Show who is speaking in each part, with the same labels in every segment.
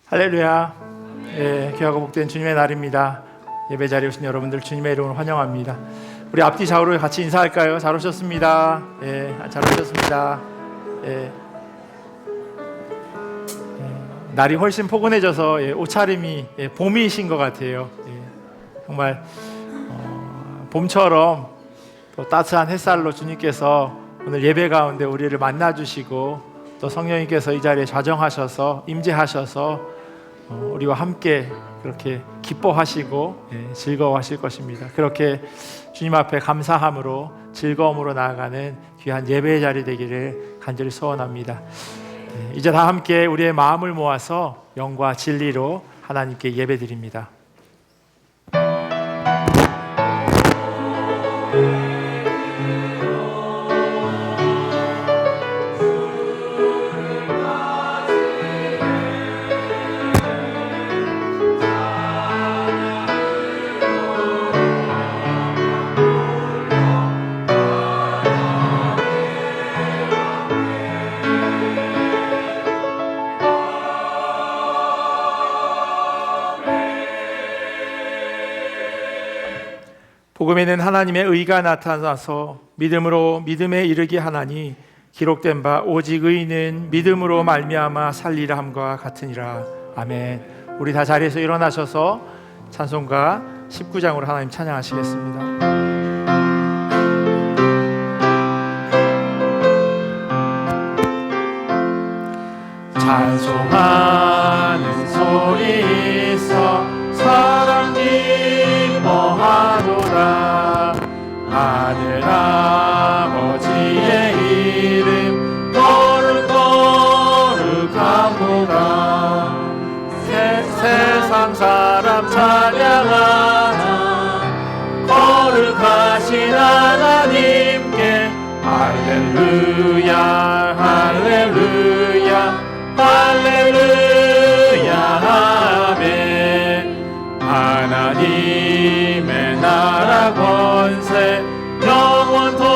Speaker 1: 할렐루야. 귀하고 복된 주님의 날입니다. 예배 자리에 오신 여러분들 주님의 이름으로 환영합니다. 우리 앞뒤 좌우로 같이 인사할까요? 잘 오셨습니다. 잘 오셨습니다. 날이 훨씬 포근해져서 옷차림이 봄이신 것 같아요. 정말 봄처럼 또 따스한 햇살로 주님께서 오늘 예배 가운데 우리를 만나주시고 또 성령님께서 이 자리에 좌정하셔서 임재하셔서 우리와 함께 그렇게 기뻐하시고 즐거워하실 것입니다. 그렇게 주님 앞에 감사함으로 즐거움으로 나아가는 귀한 예배의 자리 되기를 간절히 소원합니다. 이제 다 함께 우리의 마음을 모아서 영과 진리로 하나님께 예배드립니다. 복음에는 하나님의 의가 나타나서 믿음으로 믿음에 이르게 하나니 기록된 바 오직 의인은 믿음으로 말미암아 살리라 함과 같으니라. 아멘. 우리 다 자리에서 일어나셔서 찬송가 19장으로 하나님 찬양하시겠습니다. 찬송하는 소리 있어 사랑 기뻐하노라. 하늘 아버지의 이름 거룩하노라. 세상 사람 찬양하나 거룩하신 하나님께 할렐루야 할렐루야 할렐루야 아멘. 하나님의 나라 권세 영원토록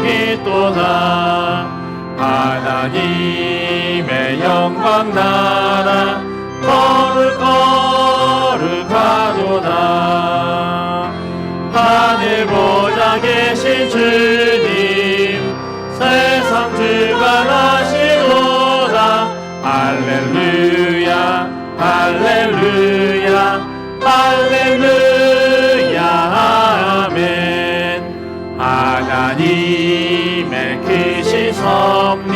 Speaker 1: 있도다. 하나님의 영광 나라 거룩하도다. 하늘 보좌 계신 주님 세상 주관하시도다. 할렐루야 할렐루야 할렐루야 아멘. 하나님의 크신 섭리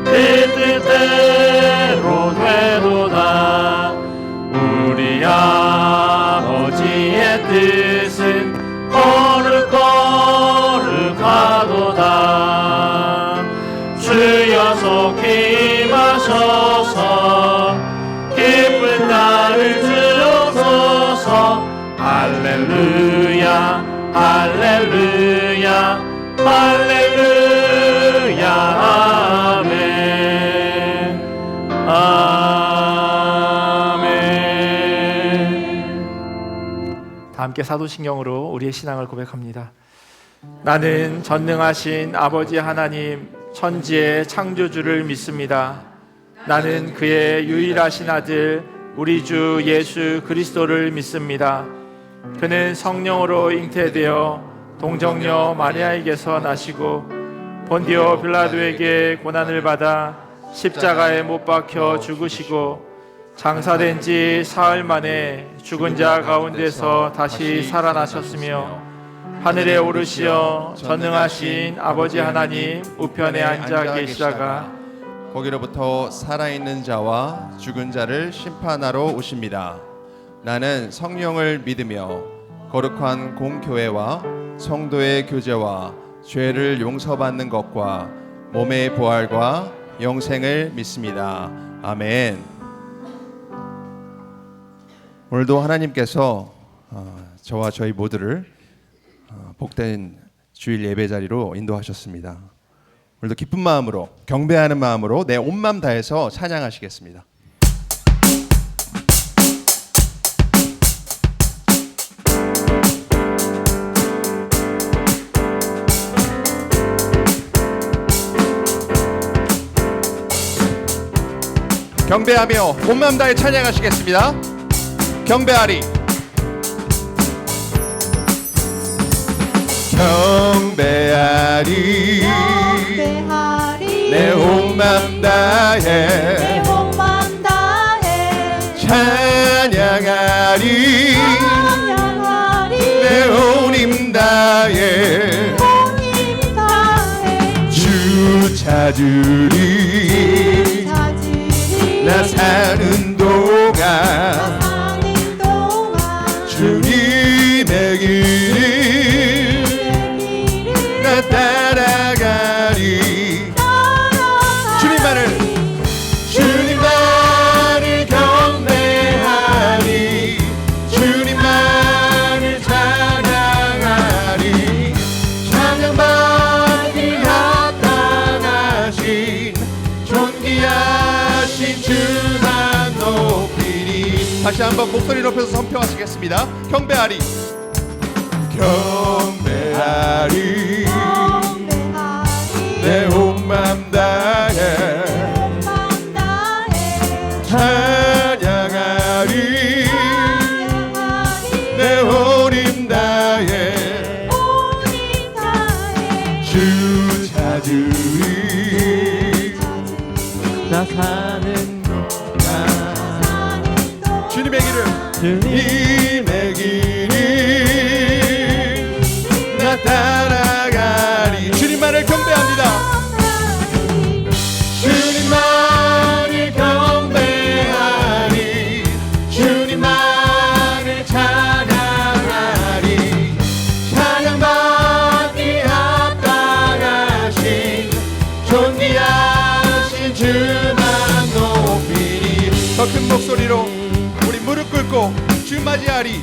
Speaker 1: 그 뜻대로 되도다. 우리 아버지의 뜻은 거룩하도다. 주여 속히 임하셔서 기쁜 날을 주옵소서. 할렐루야 할렐루야 할렐루야 아멘 아멘. 다 함께 사도신경으로 우리의 신앙을 고백합니다. 나는 전능하신 아버지 하나님 천지의 창조주를 믿습니다. 나는 그의 유일하신 아들 우리 주 예수 그리스도를 믿습니다. 그는 성령으로 잉태되어 동정녀 마리아에게서 나시고 본디오 빌라도에게 고난을 받아 십자가에 못 박혀 죽으시고 장사된 지 사흘 만에 죽은 자 가운데서 다시 살아나셨으며 하늘에 오르시어 전능하신 아버지 하나님 우편에 앉아 계시다가
Speaker 2: 거기로부터 살아있는 자와 죽은 자를 심판하러 오십니다. 나는 성령을 믿으며 거룩한 공교회와 성도의 교제와 죄를 용서받는 것과 몸의 부활과 영생을 믿습니다. 아멘. 오늘도 하나님께서 저와 저희 모두를 복된 주일 예배 자리로 인도하셨습니다. 오늘도 기쁜 마음으로 경배하는 마음으로 내 온 마음 다해서 찬양하시겠습니다. 경배하며 온 마음 다해 찬양하시겠습니다. 경배하리 경배하리 내 온 마음 다해 찬양하리 내 온 힘 다해 주 찾으리 나 사는 동안 주님의 길을 나 따라가리 주님만을 경배하리 주님만을 찬양하리 찬양받기 합당하신 존귀하신 주만 높이리. 다시 한번 목소리 높여서 선평하시겠습니다. 경배하리 경배하리 내 온 맘 다해 찬양하리 내 온 힘 다해 주 찾으리
Speaker 3: 나 사는 동안
Speaker 2: 주님의 길을 나 따라가리. 주님만을 경배합니다. 주님만을 경배하리 주님만을 찬양하리 찬양받기 합당하신 존귀하신 주만 높이리. 더 큰 목소리로 우리 무릎 꿇고 주 맞이하리.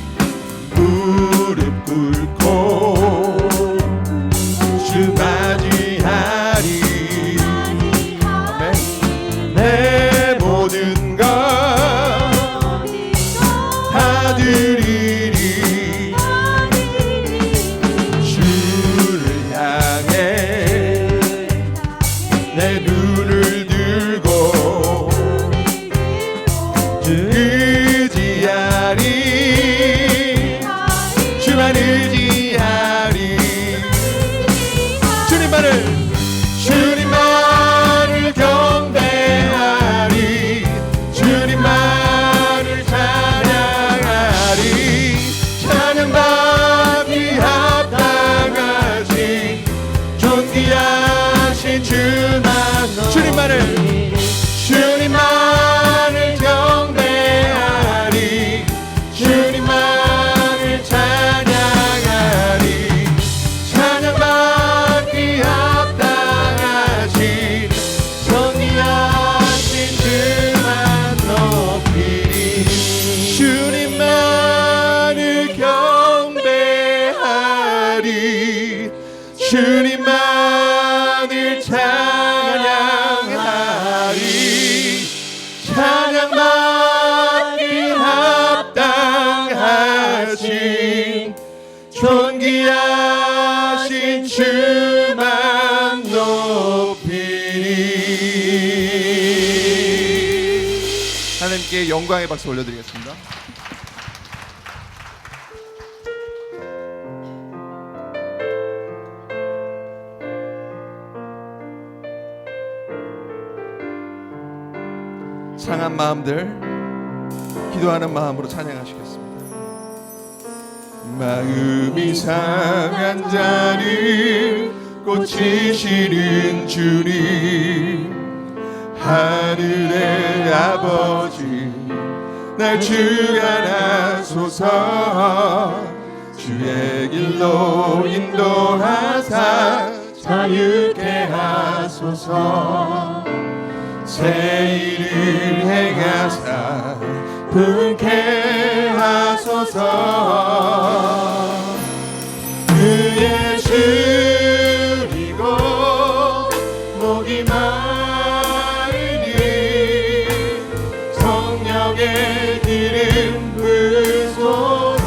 Speaker 2: 무릎 꿇고 주 맞이하리. 아멘. 내 모든 것 다 드리리 주를 향해 내 눈을 들고 의지하리 주만 의지하리. 주님만을 경배하리 주님만을 찬양하리 찬양받기 합당하신 존귀하신 주만 주님만을 경배하리 주님만을 찬양하리 찬양받기 합당하신 존귀하신 주만 높이리. 주님만을 경배하리 주님만을 찬양하리 찬양받기 합당하신 존귀하신 주만 높이리. 하나님께 영광의 박수 올려드리겠습니다. 상한 마음들 기도하는 마음으로 찬양하시겠습니다. 마음이 상한 자를 고치시는 주님 하늘의 아버지 날 주관하소서 주의 길로 인도하사 자유케 하소서 새 일을 행하사 분케 하소서 그의 줄이고 목이 마르니 성령의 기름 부으소서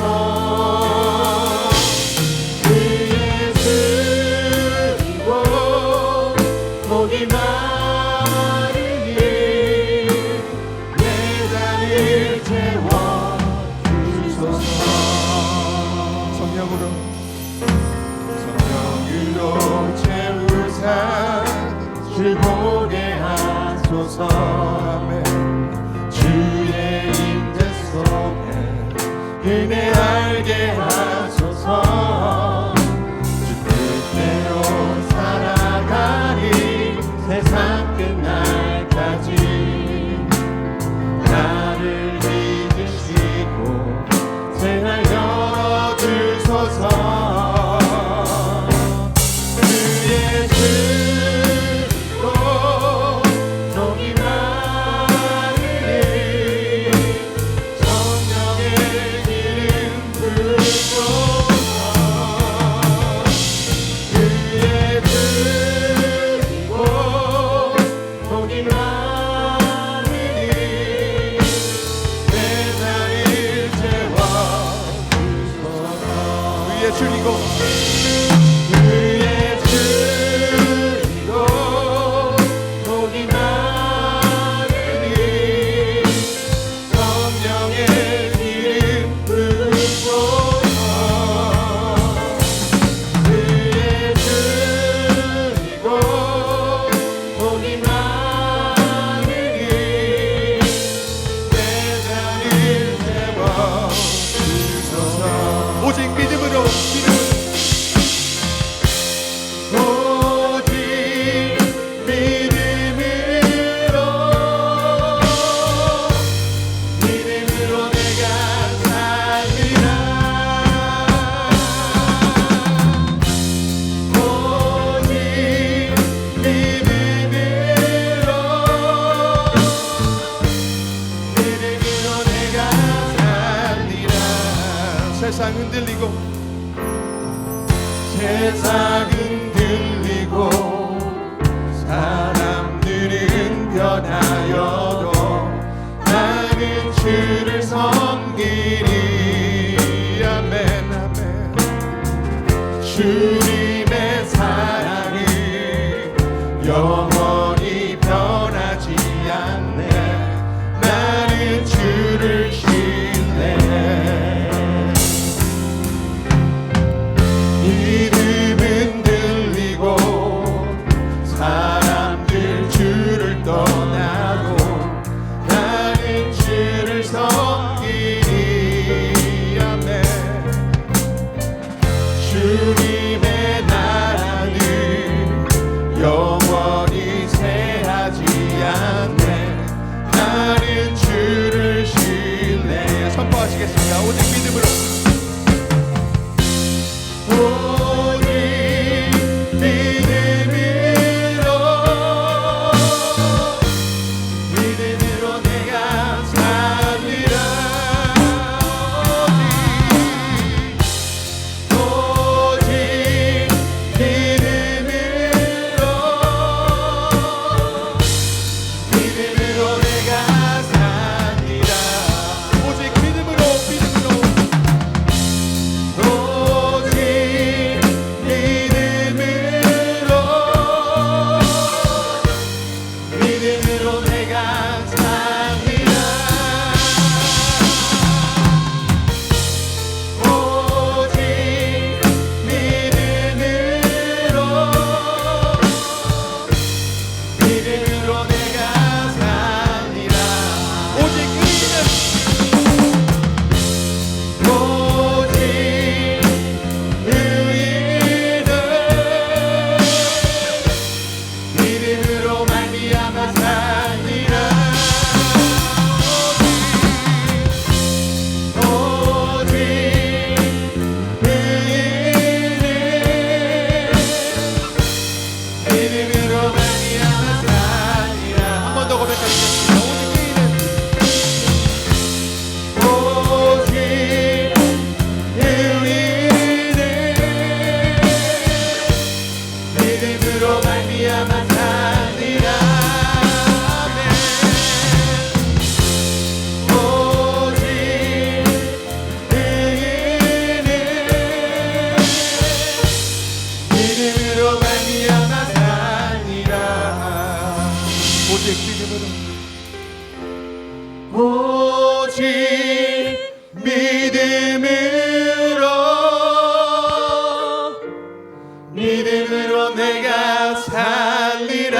Speaker 2: 그의 줄이고 목이 마르니
Speaker 4: 하소서. 주의 임재 속에 은혜 알게 하소서. 주 뜻대로 살아가니 세상 끝날까지 나를 믿으시고 새날 열어주소서. 주의 주로 종이 많으니 성령의 기름 부으소서. 그의 주로 종이 많으니 매달 일제와 주소서.
Speaker 2: 위에 줄이고
Speaker 4: 그의 주로 복이 많으니 성령의 기름 부으소서. 그의 주로 복이 많으니 매달 일제와 주소서.
Speaker 2: 오직 믿음으로
Speaker 4: 오직 믿음으로 내가 살리라. 오직 믿음으로 내가 살리라.
Speaker 2: 세상 흔들리고
Speaker 4: 세상 흔들리고 사람들은 변하여도 나는 주를 섬기리. 아멘 아멘. 주님의 사랑이 영원히 변하지 않네. 나는 주를 신뢰해. 이름은 들리고 사람들 주를 떠나고 나는 주를 섬기리. 아멘. 주님의 나라는 영원히 쇠하지 않네. 나는 주를 신뢰해.
Speaker 2: 선포하시겠습니다. 오직 믿음으로
Speaker 4: 오직 믿음으로 내가 살리라. 오직 믿음으로 내가 살리라.
Speaker 2: 오직 믿음으로
Speaker 4: 오직 믿음으로 내가 살리라. 오직 믿음으로 내가 살리라.
Speaker 2: 오직 의인은
Speaker 4: 오직 의인은 믿음으로 말미암아 살리라. 오직 의인은 믿음으로 말미암아 살리라.
Speaker 2: 한 번 더 고백하시겠습니다. 오직 의인은
Speaker 4: 오직 믿음으로 말미암아 살리라. 아멘. 오직 의인은 믿음으로 말미암아 살리라.
Speaker 2: 오직 믿음으로
Speaker 4: 오직 믿음으로 내가 살리라.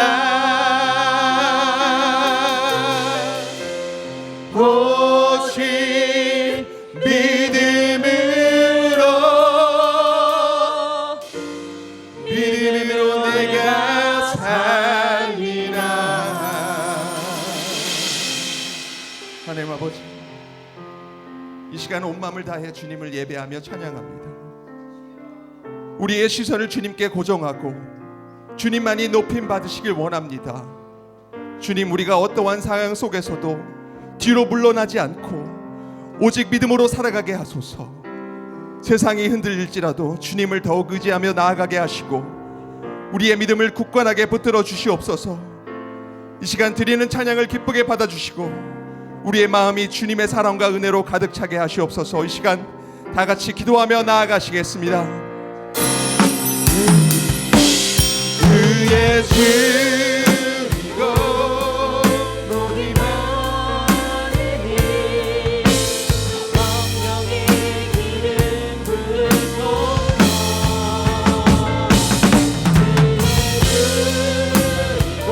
Speaker 2: 하나님 아버지, 이 시간 온 마음을 다해 주님을 예배하며 찬양합니다. 우리의 시선을 주님께 고정하고 주님만이 높임 받으시길 원합니다. 주님, 우리가 어떠한 상황 속에서도 뒤로 물러나지 않고 오직 믿음으로 살아가게 하소서. 세상이 흔들릴지라도 주님을 더욱 의지하며 나아가게 하시고 우리의 믿음을 굳건하게 붙들어 주시옵소서. 이 시간 드리는 찬양을 기쁘게 받아주시고 우리의 마음이 주님의 사랑과 은혜로 가득 차게 하시옵소서. 이 시간 다 같이 기도하며 나아가시겠습니다.
Speaker 4: 그의 주이고
Speaker 3: 목이 마르니 성령의 기름 부으소서. 그의 주이고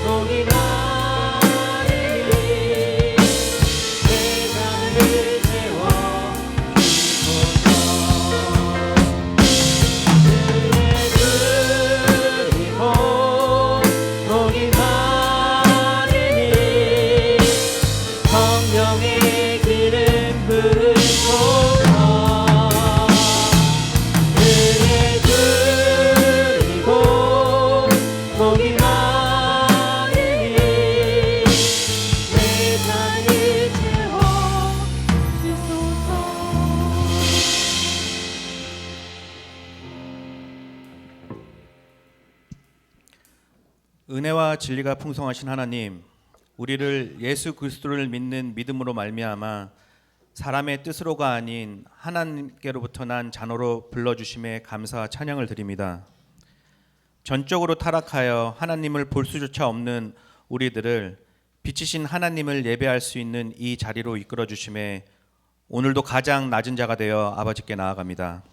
Speaker 3: 목이 마르니 세상을
Speaker 5: 은혜와 진리가 풍성하신 하나님, 우리를 예수 그리스도를 믿는 믿음으로 말미암아 사람의 뜻으로가 아닌 하나님께로부터 난 자녀로 불러주심에 감사와 찬양을 드립니다. 전적으로 타락하여 하나님을 볼 수조차 없는 우리들을 빛이신 하나님을 예배할 수 있는 이 자리로 이끌어 주심에 오늘도 가장 낮은 자가 되어 아버지께 나아갑니다.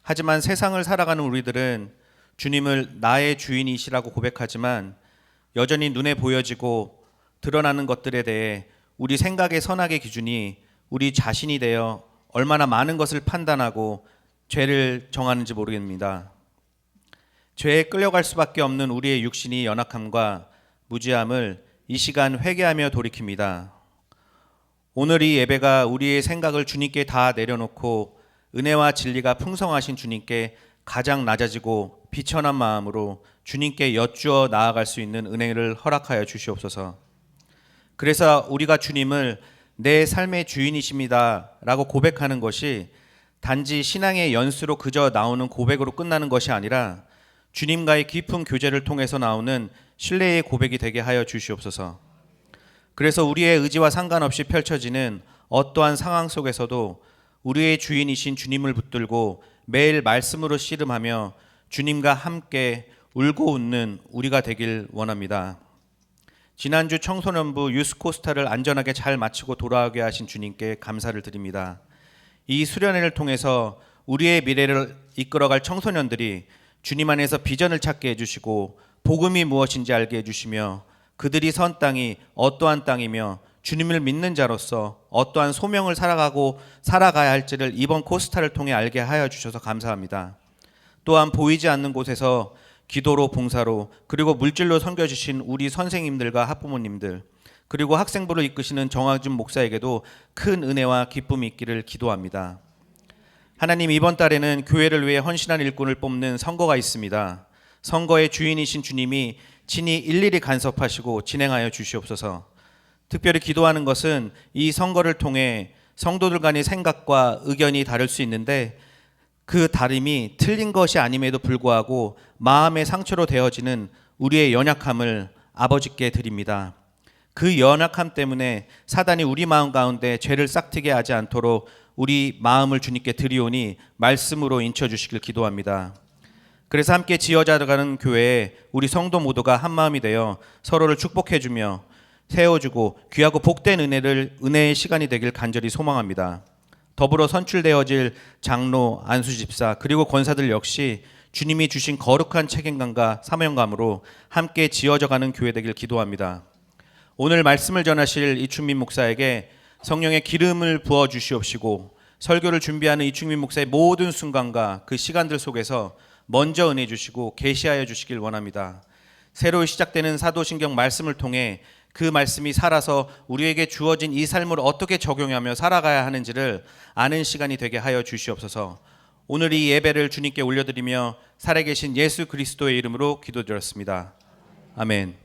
Speaker 5: 하지만 세상을 살아가는 우리들은 주님을 나의 주인이시라고 고백하지만 여전히 눈에 보여지고 드러나는 것들에 대해 우리 생각의 선악의 기준이 우리 자신이 되어 얼마나 많은 것을 판단하고 죄를 정하는지 모르겠습니다. 죄에 끌려갈 수밖에 없는 우리의 육신이 연약함과 무지함을 이 시간 회개하며 돌이킵니다. 오늘 이 예배가 우리의 생각을 주님께 다 내려놓고 은혜와 진리가 풍성하신 주님께 가장 낮아지고 비천한 마음으로 주님께 여쭈어 나아갈 수 있는 은혜를 허락하여 주시옵소서. 그래서 우리가 주님을 내 삶의 주인이십니다 라고 고백하는 것이 단지 신앙의 연수로 그저 나오는 고백으로 끝나는 것이 아니라 주님과의 깊은 교제를 통해서 나오는 신뢰의 고백이 되게 하여 주시옵소서. 그래서 우리의 의지와 상관없이 펼쳐지는 어떠한 상황 속에서도 우리의 주인이신 주님을 붙들고 매일 말씀으로 씨름하며 주님과 함께 울고 웃는 우리가 되길 원합니다. 지난주 청소년부 유스코스타를 안전하게 잘 마치고 돌아오게 하신 주님께 감사를 드립니다. 이 수련회를 통해서 우리의 미래를 이끌어갈 청소년들이 주님 안에서 비전을 찾게 해주시고 복음이 무엇인지 알게 해주시며 그들이 선 땅이 어떠한 땅이며 주님을 믿는 자로서 어떠한 소명을 살아가야 할지를 이번 코스타를 통해 알게 하여 주셔서 감사합니다. 또한 보이지 않는 곳에서 기도로 봉사로 그리고 물질로 섬겨주신 우리 선생님들과 학부모님들 그리고 학생부를 이끄시는 정화준 목사에게도 큰 은혜와 기쁨이 있기를 기도합니다. 하나님, 이번 달에는 교회를 위해 헌신한 일꾼을 뽑는 선거가 있습니다. 선거의 주인이신 주님이 친히 일일이 간섭하시고 진행하여 주시옵소서. 특별히 기도하는 것은 이 선거를 통해 성도들 간의 생각과 의견이 다를 수 있는데 그 다름이 틀린 것이 아님에도 불구하고 마음의 상처로 되어지는 우리의 연약함을 아버지께 드립니다. 그 연약함 때문에 사단이 우리 마음 가운데 죄를 싹트게 하지 않도록 우리 마음을 주님께 드리오니 말씀으로 인쳐주시길 기도합니다. 그래서 함께 지어져가는 교회에 우리 성도 모두가 한마음이 되어 서로를 축복해주며 세워주고 귀하고 복된 은혜의 시간이 되길 간절히 소망합니다. 더불어 선출되어질 장로, 안수집사 그리고 권사들 역시 주님이 주신 거룩한 책임감과 사명감으로 함께 지어져가는 교회 되길 기도합니다. 오늘 말씀을 전하실 이충민 목사에게 성령의 기름을 부어 주시옵시고 설교를 준비하는 이충민 목사의 모든 순간과 그 시간들 속에서 먼저 은혜 주시고 계시하여 주시길 원합니다. 새로 시작되는 사도신경 말씀을 통해 그 말씀이 살아서 우리에게 주어진 이 삶을 어떻게 적용하며 살아가야 하는지를 아는 시간이 되게 하여 주시옵소서. 오늘 이 예배를 주님께 올려드리며 살아계신 예수 그리스도의 이름으로 기도드렸습니다. 아멘.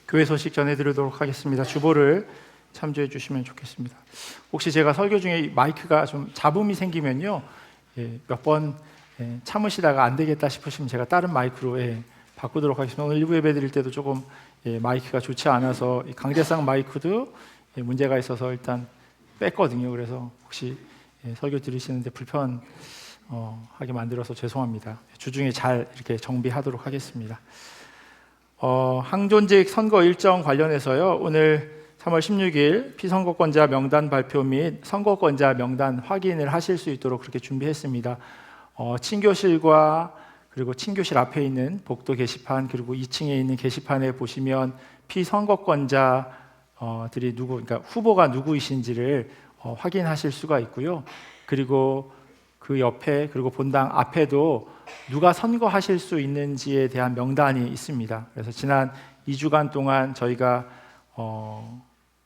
Speaker 1: 교회 소식 전해드리도록 하겠습니다. 주보를 참조해 주시면 좋겠습니다. 혹시 제가 설교 중에 마이크가 좀 잡음이 생기면요, 몇 번 참으시다가 안 되겠다 싶으시면 제가 다른 마이크로 바꾸도록 하겠습니다. 오늘 일부 예배 드릴 때도 조금 마이크가 좋지 않아서 이 강대상 마이크도 문제가 있어서 일단 뺐거든요. 그래서 혹시 설교 들으시는데 불편하게 만들어서 죄송합니다. 주중에 잘 이렇게 정비하도록 하겠습니다. 항존직 선거 일정 관련해서요, 오늘 3월 16일 피선거권자 명단 발표 및 선거권자 명단 확인을 하실 수 있도록 그렇게 준비했습니다. 친교실과 그리고 친교실 앞에 있는 복도 게시판, 그리고 2층에 있는 게시판에 보시면 피선거권자들이 그러니까 후보가 누구이신지를 확인하실 수가 있고요. 그리고 그 옆에, 그리고 본당 앞에도 누가 선거하실 수 있는지에 대한 명단이 있습니다. 그래서 지난 2주간 동안 저희가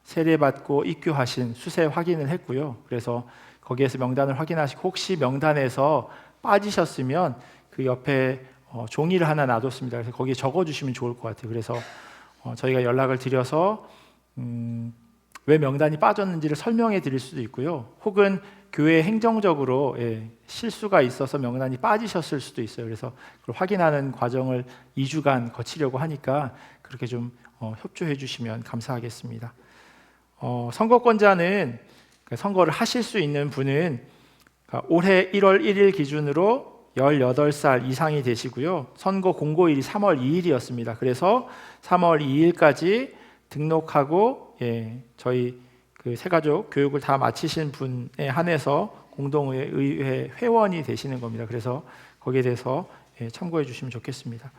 Speaker 1: 세례받고 입교하신 수세 확인을 했고요. 그래서 거기에서 명단을 확인하시고 혹시 명단에서 빠지셨으면 그 옆에 종이를 하나 놔뒀습니다. 그래서 거기에 적어주시면 좋을 것 같아요. 그래서 저희가 연락을 드려서 왜 명단이 빠졌는지를 설명해 드릴 수도 있고요. 혹은 교회 행정적으로 실수가 있어서 명단이 빠지셨을 수도 있어요. 그래서 그걸 확인하는 과정을 2주간 거치려고 하니까 그렇게 좀 협조해 주시면 감사하겠습니다. 선거권자는, 선거를 하실 수 있는 분은 올해 1월 1일 기준으로 18살 이상이 되시고요. 선거 공고일이 3월 2일이었습니다. 그래서 3월 2일까지 등록하고 저희 그 새가족 교육을 다 마치신 분에 한해서 공동의회 회원이 되시는 겁니다. 그래서 거기에 대해서 참고해 주시면 좋겠습니다.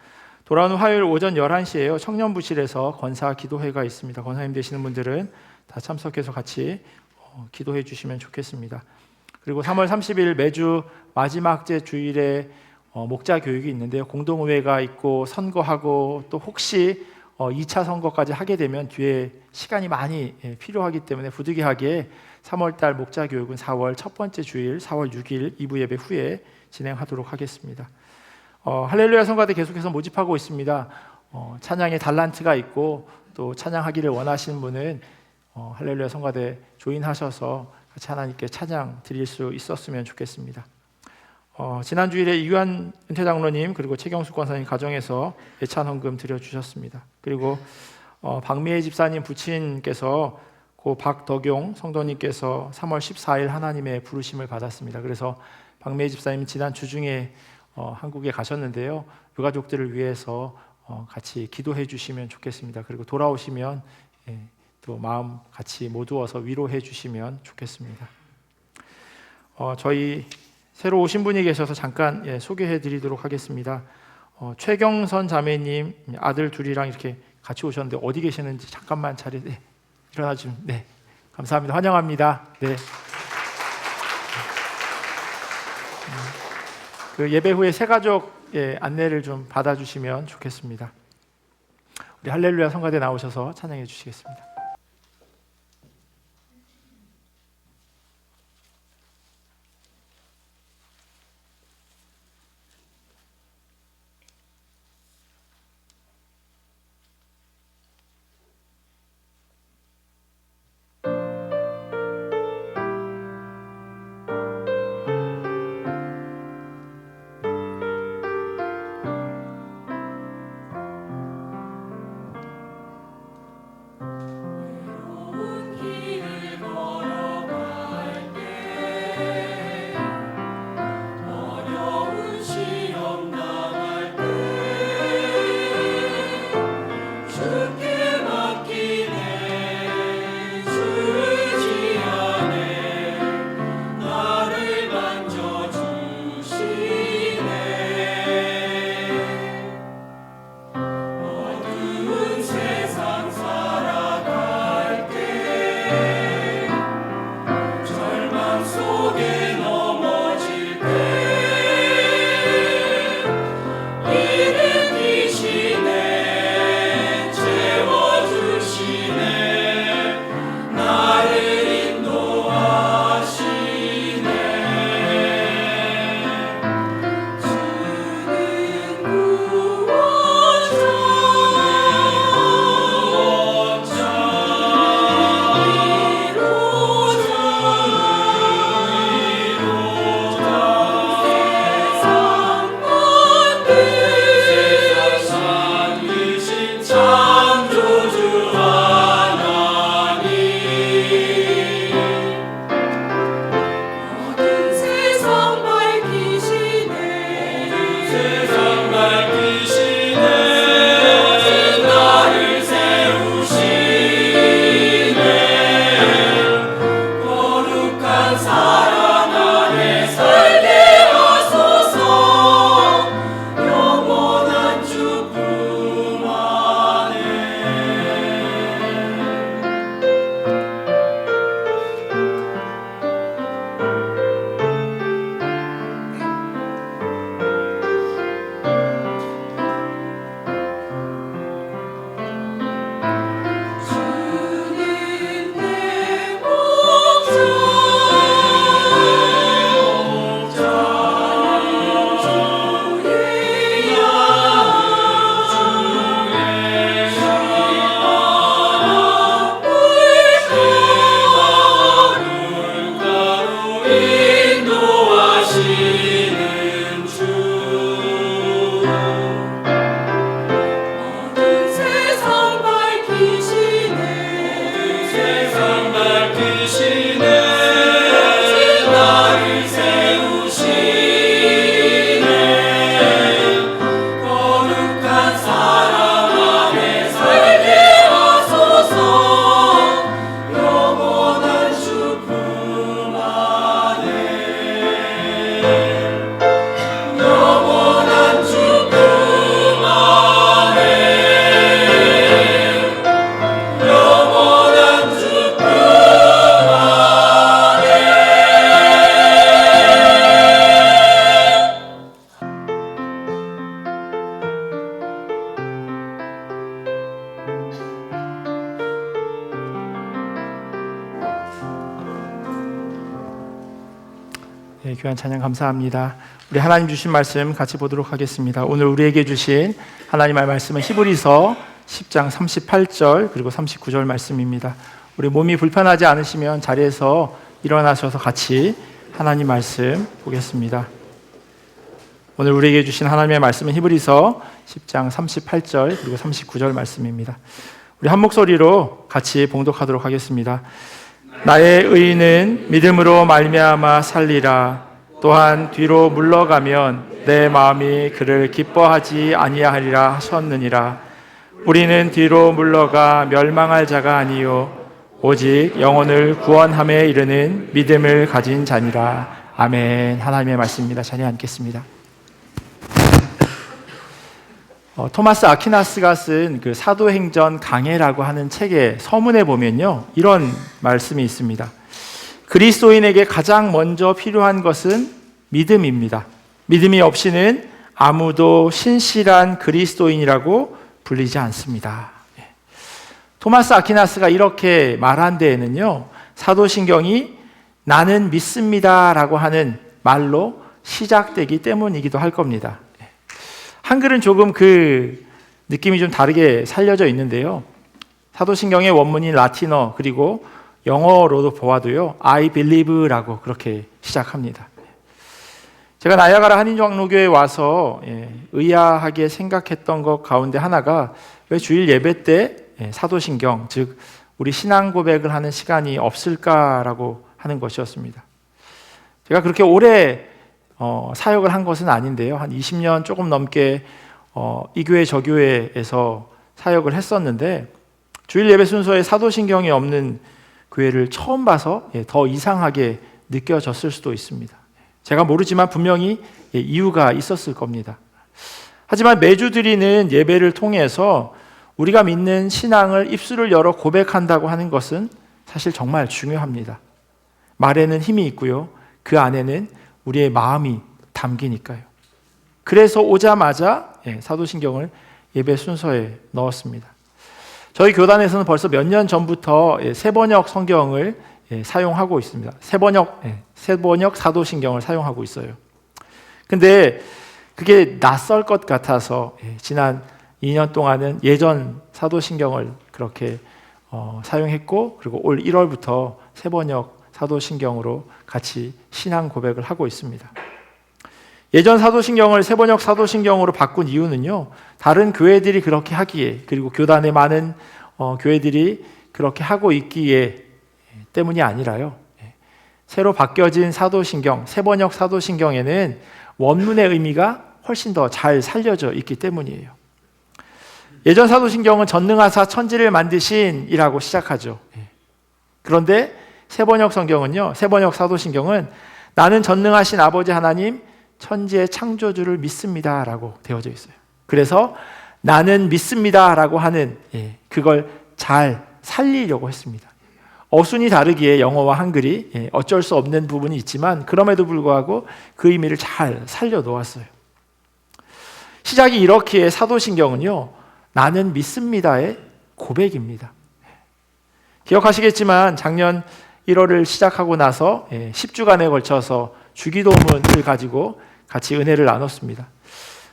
Speaker 1: 돌아오는 화요일 오전 11시에요. 청년부실에서 권사 기도회가 있습니다. 권사님 되시는 분들은 다 참석해서 같이 기도해 주시면 좋겠습니다. 그리고 3월 30일 매주 마지막 제 주일에 목자 교육이 있는데요. 공동의회가 있고 선거하고 또 혹시 2차 선거까지 하게 되면 뒤에 시간이 많이 필요하기 때문에 부득이하게 3월달 목자 교육은 4월 첫 번째 주일 4월 6일 2부 예배 후에 진행하도록 하겠습니다. 할렐루야 성가대 계속해서 모집하고 있습니다. 찬양의 달란트가 있고 또 찬양하기를 원하시는 분은 할렐루야 성가대 조인하셔서 같이 하나님께 찬양 드릴 수 있었으면 좋겠습니다. 지난 주일에 이규환 은퇴장로님 그리고 최경숙 권사님 가정에서 예찬 헌금 드려주셨습니다. 그리고 박미애 집사님 부친께서 고 박덕용 성도님께서 3월 14일 하나님의 부르심을 받았습니다. 그래서 박미애 집사님 지난 주중에 한국에 가셨는데요. 유가족들을 위해서 같이 기도해 주시면 좋겠습니다. 그리고 돌아오시면 또 마음 같이 모두어서 위로해 주시면 좋겠습니다. 저희 새로 오신 분이 계셔서 잠깐 소개해 드리도록 하겠습니다. 최경선 자매님 아들 둘이랑 이렇게 같이 오셨는데 어디 계시는지 잠깐만 자리에 일어나 주시면 감사합니다. 환영합니다. 그 예배 후에 새가족 안내를 좀 받아주시면 좋겠습니다. 우리 할렐루야 성가대 나오셔서 찬양해 주시겠습니다. 귀한 찬양 감사합니다. 우리 하나님 주신 말씀 같이 보도록 하겠습니다. 오늘 우리에게 주신 하나님의 말씀은 히브리서 10장 38절 그리고 39절 말씀입니다. 우리 몸이 불편하지 않으시면 자리에서 일어나셔서 같이 하나님 말씀 보겠습니다. 오늘 우리에게 주신 하나님의 말씀은 히브리서 10장 38절 그리고 39절 말씀입니다. 우리 한 목소리로 같이 봉독하도록 하겠습니다. 나의 의인은 믿음으로 말미암아 살리라. 또한 뒤로 물러가면 내 마음이 그를 기뻐하지 아니하리라 하셨느니라. 우리는 뒤로 물러가 멸망할 자가 아니요 오직 영혼을 구원함에 이르는 믿음을 가진 자니라. 아멘. 하나님의 말씀입니다. 자리에 앉겠습니다. 토마스 아퀴나스가 쓴 그 사도행전 강해라고 하는 책의 서문에 보면요, 이런 말씀이 있습니다. 그리스도인에게 가장 먼저 필요한 것은 믿음입니다. 믿음이 없이는 아무도 신실한 그리스도인이라고 불리지 않습니다. 토마스 아퀴나스가 이렇게 말한 데에는요, 사도신경이 나는 믿습니다라고 하는 말로 시작되기 때문이기도 할 겁니다. 한글은 조금 그 느낌이 좀 다르게 살려져 있는데요. 사도신경의 원문인 라틴어 그리고 영어로도 보아도요, I believe라고 그렇게 시작합니다. 제가 나야가라 한인장로교에 와서 의아하게 생각했던 것 가운데 하나가 왜 주일 예배 때 사도신경, 즉 우리 신앙 고백을 하는 시간이 없을까라고 하는 것이었습니다. 제가 그렇게 오래 사역을 한 것은 아닌데요. 한 20년 조금 넘게 이 교회 저 교회에서 사역을 했었는데 주일 예배 순서에 사도신경이 없는 교회를 처음 봐서 더 이상하게 느껴졌을 수도 있습니다. 제가 모르지만 분명히 이유가 있었을 겁니다. 하지만 매주 드리는 예배를 통해서 우리가 믿는 신앙을 입술을 열어 고백한다고 하는 것은 사실 정말 중요합니다. 말에는 힘이 있고요. 그 안에는 우리의 마음이 담기니까요. 그래서 오자마자 사도신경을 예배 순서에 넣었습니다. 저희 교단에서는 벌써 몇 년 전부터 세번역 성경을 사용하고 있습니다. 세번역 사도신경을 사용하고 있어요. 근데 그게 낯설 것 같아서 지난 2년 동안은 예전 사도신경을 그렇게 사용했고, 그리고 올 1월부터 세번역 사도신경으로 같이 신앙 고백을 하고 있습니다. 예전 사도신경을 세번역 사도신경으로 바꾼 이유는요, 다른 교회들이 그렇게 하기에, 그리고 교단의 많은 교회들이 그렇게 하고 있기에 때문이 아니라요, 새로 바뀌어진 사도신경, 세번역 사도신경에는 원문의 의미가 훨씬 더 잘 살려져 있기 때문이에요. 예전 사도신경은 전능하사 천지를 만드신 이라고 시작하죠. 그런데 세번역 성경은요, 세번역 사도신경은 나는 전능하신 아버지 하나님 천지의 창조주를 믿습니다 라고 되어져 있어요. 그래서 나는 믿습니다 라고 하는 그걸 잘 살리려고 했습니다. 어순이 다르기에 영어와 한글이 어쩔 수 없는 부분이 있지만 그럼에도 불구하고 그 의미를 잘 살려 놓았어요. 시작이 이렇기에 사도신경은요, 나는 믿습니다의 고백입니다. 기억하시겠지만 작년 1월을 시작하고 나서 10주간에 걸쳐서 주기도문을 가지고 같이 은혜를 나눴습니다.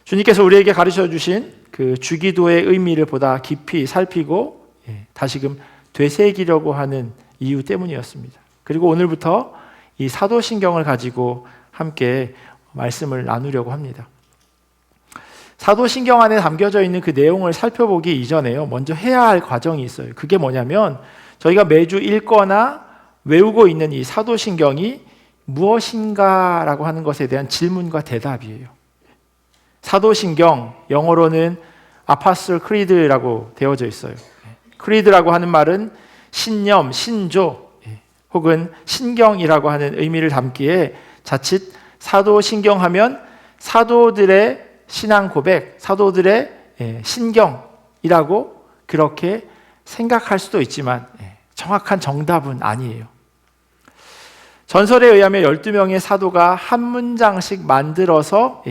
Speaker 1: 주님께서 우리에게 가르쳐 주신 그 주기도의 의미를 보다 깊이 살피고 다시금 되새기려고 하는 이유 때문이었습니다. 그리고 오늘부터 이 사도신경을 가지고 함께 말씀을 나누려고 합니다. 사도신경 안에 담겨져 있는 그 내용을 살펴보기 이전에요, 먼저 해야 할 과정이 있어요. 그게 뭐냐면 저희가 매주 읽거나 외우고 있는 이 사도신경이 무엇인가라고 하는 것에 대한 질문과 대답이에요. 사도신경, 영어로는 아파스톨 크리드라고 되어져 있어요. 크리드라고 하는 말은 신념, 신조 혹은 신경이라고 하는 의미를 담기에 자칫 사도신경하면 사도들의 신앙 고백, 사도들의 신경이라고 그렇게 생각할 수도 있지만 정확한 정답은 아니에요. 전설에 의하면 12명의 사도가 한 문장씩 만들어서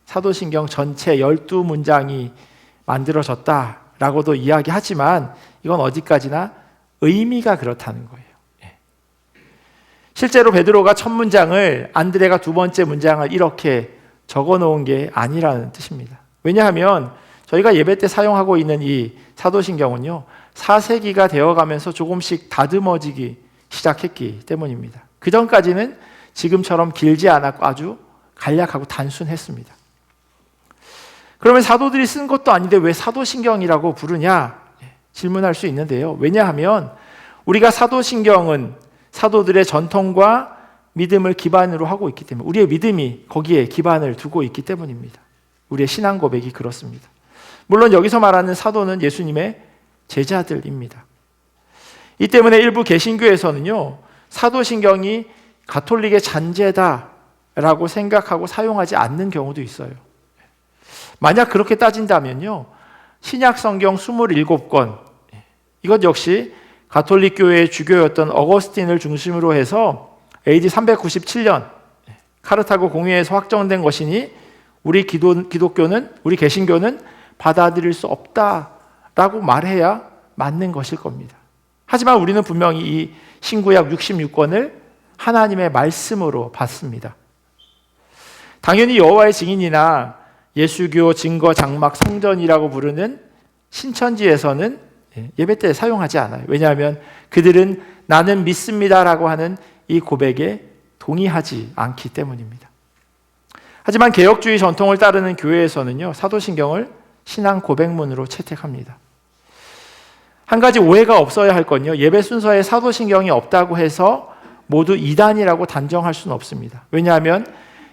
Speaker 1: 사도신경 전체 12문장이 만들어졌다라고도 이야기하지만 이건 어디까지나 의미가 그렇다는 거예요. 실제로 베드로가 첫 문장을, 안드레가 두 번째 문장을 이렇게 적어 놓은 게 아니라는 뜻입니다. 왜냐하면 저희가 예배 때 사용하고 있는 이 사도신경은요, 4세기가 되어가면서 조금씩 다듬어지기 시작했기 때문입니다. 그 전까지는 지금처럼 길지 않았고 아주 간략하고 단순했습니다. 그러면 사도들이 쓴 것도 아닌데 왜 사도신경이라고 부르냐 질문할 수 있는데요. 왜냐하면 우리가 사도신경은 사도들의 전통과 믿음을 기반으로 하고 있기 때문에, 우리의 믿음이 거기에 기반을 두고 있기 때문입니다. 우리의 신앙 고백이 그렇습니다. 물론 여기서 말하는 사도는 예수님의 제자들입니다. 이 때문에 일부 개신교에서는요, 사도신경이 가톨릭의 잔재다라고 생각하고 사용하지 않는 경우도 있어요. 만약 그렇게 따진다면요, 신약 성경 27권, 이것 역시 가톨릭 교회의 주교였던 어거스틴을 중심으로 해서 AD 397년 카르타고 공회에서 확정된 것이니 우리 기독교는, 우리 개신교는 받아들일 수 없다라고 말해야 맞는 것일 겁니다. 하지만 우리는 분명히 이 신구약 66권을 하나님의 말씀으로 받습니다. 당연히 여호와의 증인이나 예수교 증거 장막 성전이라고 부르는 신천지에서는 예배 때 사용하지 않아요. 왜냐하면 그들은 나는 믿습니다라고 하는 이 고백에 동의하지 않기 때문입니다. 하지만 개혁주의 전통을 따르는 교회에서는요, 사도신경을 신앙 고백문으로 채택합니다. 한 가지 오해가 없어야 할 건요, 예배 순서에 사도신경이 없다고 해서 모두 이단이라고 단정할 수는 없습니다. 왜냐하면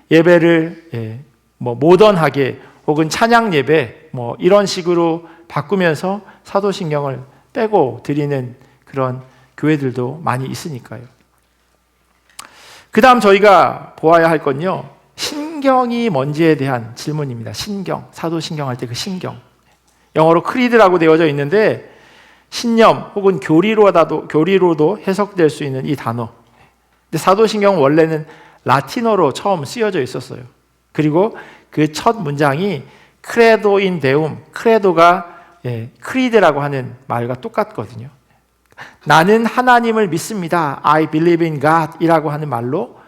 Speaker 1: 예배를 모던하게 혹은 찬양 예배 이런 식으로 바꾸면서 사도신경을 빼고 드리는 그런 교회들도 많이 있으니까요. 그 다음 저희가 보아야 할 건요, 신경이 뭔지에 대한 질문입니다. 신경, 사도신경 할 때 그 신경, 영어로 크리드라고 되어져 있는데 신념 혹은 교리로도 해석될 수 있는 이 단어. 근데 사도신경은 원래는 라틴어로 처음 쓰여져 있었어요. 그리고 그 첫 문장이 크레도인 데움, 크레도가 크리드라고 하는 말과 똑같거든요. 나는 하나님을 믿습니다. I believe in God 이라고 하는 말로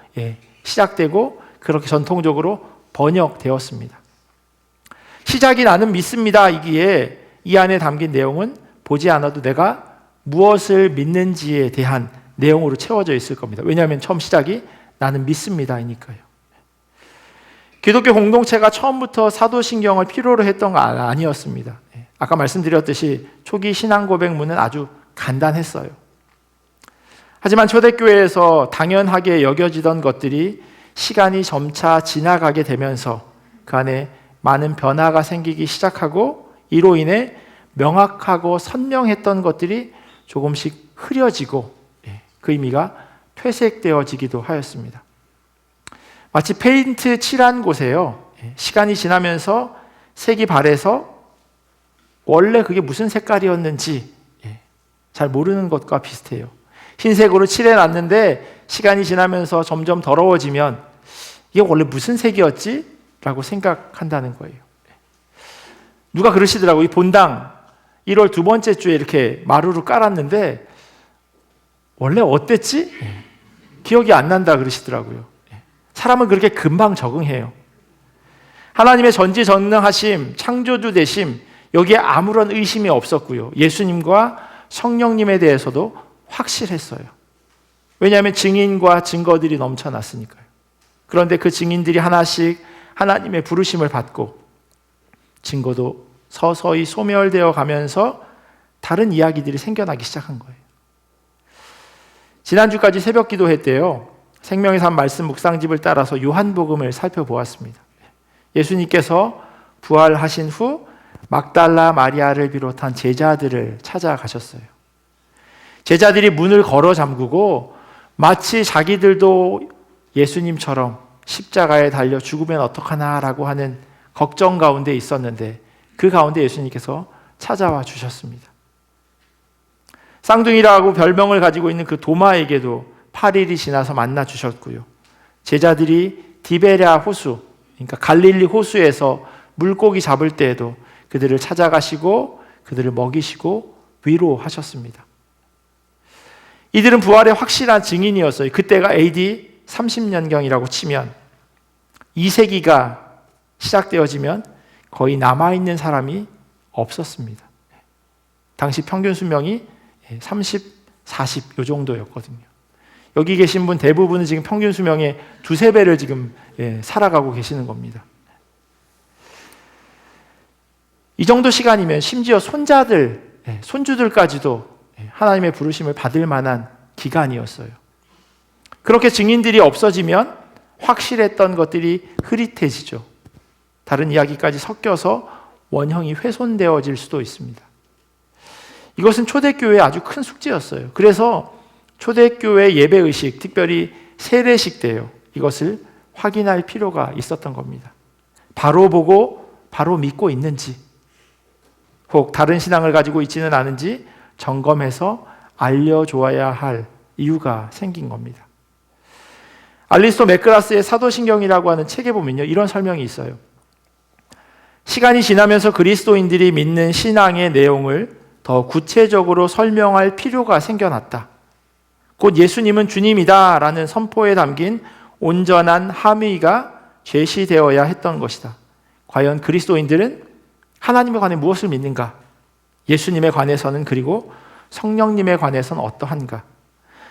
Speaker 1: 시작되고 그렇게 전통적으로 번역되었습니다. 시작이 나는 믿습니다 이기에 이 안에 담긴 내용은 보지 않아도 내가 무엇을 믿는지에 대한 내용으로 채워져 있을 겁니다. 왜냐하면 처음 시작이 나는 믿습니다이니까요. 기독교 공동체가 처음부터 사도신경을 필요로 했던 건 아니었습니다. 아까 말씀드렸듯이 초기 신앙 고백문은 아주 간단했어요. 하지만 초대교회에서 당연하게 여겨지던 것들이 시간이 점차 지나가게 되면서 그 안에 많은 변화가 생기기 시작하고 이로 인해 명확하고 선명했던 것들이 조금씩 흐려지고 그 의미가 퇴색되어지기도 하였습니다. 마치 페인트 칠한 곳에요, 시간이 지나면서 색이 바래서 원래 그게 무슨 색깔이었는지 잘 모르는 것과 비슷해요. 흰색으로 칠해놨는데 시간이 지나면서 점점 더러워지면 이게 원래 무슨 색이었지? 라고 생각한다는 거예요. 누가 그러시더라고요. 이 본당 1월 두 번째 주에 이렇게 마루를 깔았는데 원래 어땠지? 기억이 안 난다 그러시더라고요. 사람은 그렇게 금방 적응해요. 하나님의 전지전능하심, 창조주 되심, 여기에 아무런 의심이 없었고요. 예수님과 성령님에 대해서도 확실했어요. 왜냐하면 증인과 증거들이 넘쳐났으니까요. 그런데 그 증인들이 하나씩 하나님의 부르심을 받고 증거도 서서히 소멸되어 가면서 다른 이야기들이 생겨나기 시작한 거예요. 지난주까지 새벽 기도했대요. 생명의 삶 말씀 묵상집을 따라서 요한복음을 살펴보았습니다. 예수님께서 부활하신 후 막달라 마리아를 비롯한 제자들을 찾아가셨어요. 제자들이 문을 걸어 잠그고 마치 자기들도 예수님처럼 십자가에 달려 죽으면 어떡하나라고 하는 걱정 가운데 있었는데 그 가운데 예수님께서 찾아와 주셨습니다. 쌍둥이라고 별명을 가지고 있는 그 도마에게도 8일이 지나서 만나 주셨고요. 제자들이 디베랴 호수, 그러니까 갈릴리 호수에서 물고기 잡을 때에도 그들을 찾아가시고 그들을 먹이시고 위로하셨습니다. 이들은 부활의 확실한 증인이었어요. 그때가 AD 30년경이라고 치면 2세기가 시작되어지면 거의 남아있는 사람이 없었습니다. 당시 평균 수명이 30, 40 요 정도였거든요. 여기 계신 분 대부분은 지금 평균 수명의 두세 배를 지금 살아가고 계시는 겁니다. 이 정도 시간이면 심지어 손자들, 손주들까지도 하나님의 부르심을 받을 만한 기간이었어요. 그렇게 증인들이 없어지면 확실했던 것들이 흐릿해지죠. 다른 이야기까지 섞여서 원형이 훼손되어질 수도 있습니다. 이것은 초대교회의 아주 큰 숙제였어요. 그래서 초대교회 예배의식, 특별히 세례식 때요, 이것을 확인할 필요가 있었던 겁니다. 바로 보고 바로 믿고 있는지, 혹 다른 신앙을 가지고 있지는 않은지 점검해서 알려줘야 할 이유가 생긴 겁니다. 알리스토 맥그라스의 사도신경이라고 하는 책에 보면요, 이런 설명이 있어요. 시간이 지나면서 그리스도인들이 믿는 신앙의 내용을 더 구체적으로 설명할 필요가 생겨났다. 곧 예수님은 주님이다 라는 선포에 담긴 온전한 함의가 제시되어야 했던 것이다. 과연 그리스도인들은 하나님에 관해 무엇을 믿는가? 예수님에 관해서는, 그리고 성령님에 관해서는 어떠한가?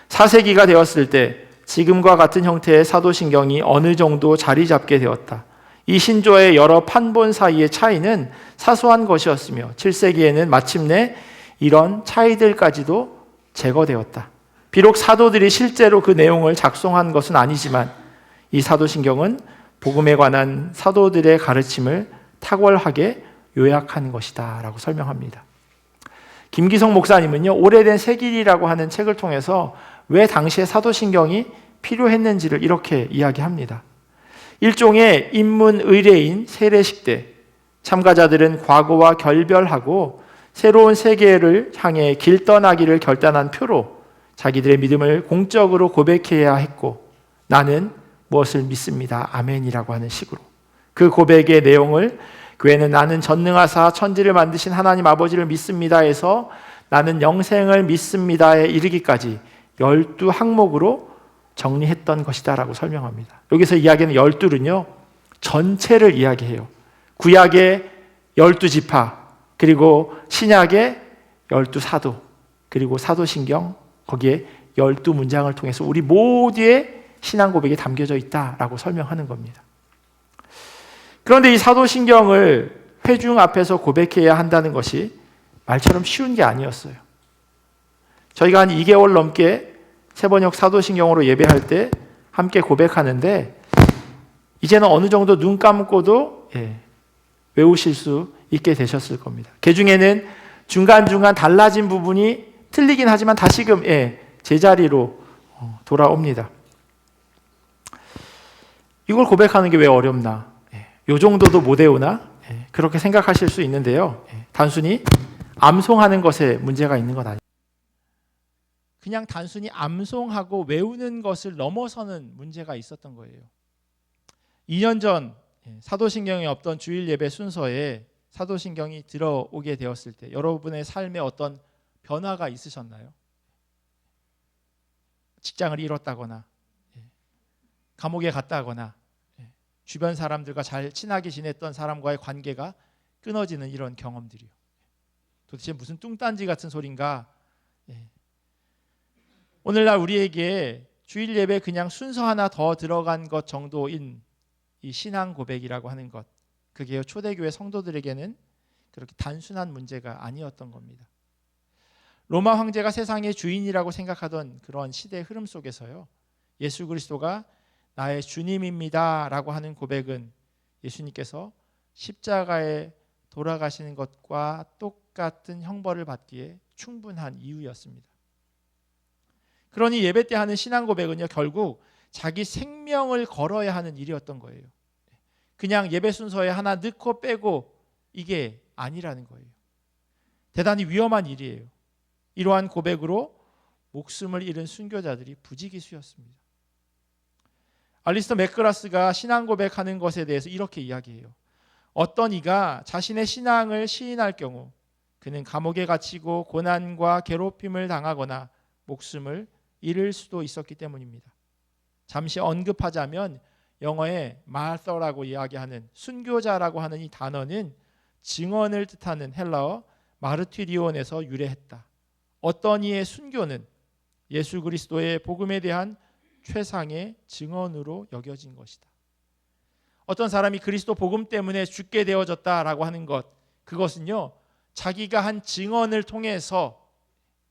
Speaker 1: 4세기가 되었을 때 지금과 같은 형태의 사도신경이 어느 정도 자리 잡게 되었다. 이 신조의 여러 판본 사이의 차이는 사소한 것이었으며 7세기에는 마침내 이런 차이들까지도 제거되었다. 비록 사도들이 실제로 그 내용을 작성한 것은 아니지만 이 사도신경은 복음에 관한 사도들의 가르침을 탁월하게 요약한 것이다 라고 설명합니다. 김기성 목사님은요, 오래된 세길이라고 하는 책을 통해서 왜 당시에 사도신경이 필요했는지를 이렇게 이야기합니다. 일종의 인문 의례인 세례식 때 참가자들은 과거와 결별하고 새로운 세계를 향해 길 떠나기를 결단한 표로 자기들의 믿음을 공적으로 고백해야 했고, 나는 무엇을 믿습니다. 아멘이라고 하는 식으로 그 고백의 내용을 교회는 나는 전능하사 천지를 만드신 하나님 아버지를 믿습니다 해서 나는 영생을 믿습니다에 이르기까지 12항목으로 정리했던 것이다 라고 설명합니다. 여기서 이야기하는 12는요, 전체를 이야기해요. 구약의 12지파, 그리고 신약의 12사도, 그리고 사도신경, 거기에 12문장을 통해서 우리 모두의 신앙 고백이 담겨져 있다라고 설명하는 겁니다. 그런데 이 사도신경을 회중 앞에서 고백해야 한다는 것이 말처럼 쉬운 게 아니었어요. 저희가 한 2개월 넘게 세번역 사도신경으로 예배할 때 함께 고백하는데 이제는 어느 정도 눈 감고도 외우실 수 있게 되셨을 겁니다. 그 중에는 중간중간 달라진 부분이 틀리긴 하지만 다시금 제자리로 돌아옵니다. 이걸 고백하는 게 왜 어렵나? 요 정도도 못 외우나? 그렇게 생각하실 수 있는데요. 단순히 암송하는 것에 문제가 있는 건 아니에요. 그냥 단순히 암송하고 외우는 것을 넘어서는 문제가 있었던 거예요. 2년 전 사도신경이 없던 주일 예배 순서에 사도신경이 들어오게 되었을 때 여러분의 삶에 어떤 변화가 있으셨나요? 직장을 잃었다거나 감옥에 갔다거나 주변 사람들과 잘 친하게 지냈던 사람과의 관계가 끊어지는 이런 경험들이요. 도대체 무슨 뚱딴지 같은 소린가? 오늘날 우리에게 주일 예배 그냥 순서 하나 더 들어간 것 정도인 이 신앙 고백이라고 하는 것, 그게 초대교회 성도들에게는 그렇게 단순한 문제가 아니었던 겁니다. 로마 황제가 세상의 주인이라고 생각하던 그런 시대의 흐름 속에서요, 예수 그리스도가 나의 주님입니다 라고 하는 고백은 예수님께서 십자가에 돌아가시는 것과 똑같은 형벌을 받기에 충분한 이유였습니다. 그러니 예배 때 하는 신앙 고백은요, 결국 자기 생명을 걸어야 하는 일이었던 거예요. 그냥 예배 순서에 하나 넣고 빼고 이게 아니라는 거예요. 대단히 위험한 일이에요. 이러한 고백으로 목숨을 잃은 순교자들이 부지기수였습니다. 알리스토 맥그라스가 신앙 고백하는 것에 대해서 이렇게 이야기해요. 어떤 이가 자신의 신앙을 시인할 경우 그는 감옥에 갇히고 고난과 괴롭힘을 당하거나 목숨을 잃을 수도 있었기 때문입니다. 잠시 언급하자면 영어의 마서라고 이야기하는 순교자라고 하는 이 단어는 증언을 뜻하는 헬라어 마르티리온에서 유래했다. 어떤 이의 순교는 예수 그리스도의 복음에 대한 최상의 증언으로 여겨진 것이다. 어떤 사람이 그리스도 복음 때문에 죽게 되어졌다라고 하는 것, 그것은요 자기가 한 증언을 통해서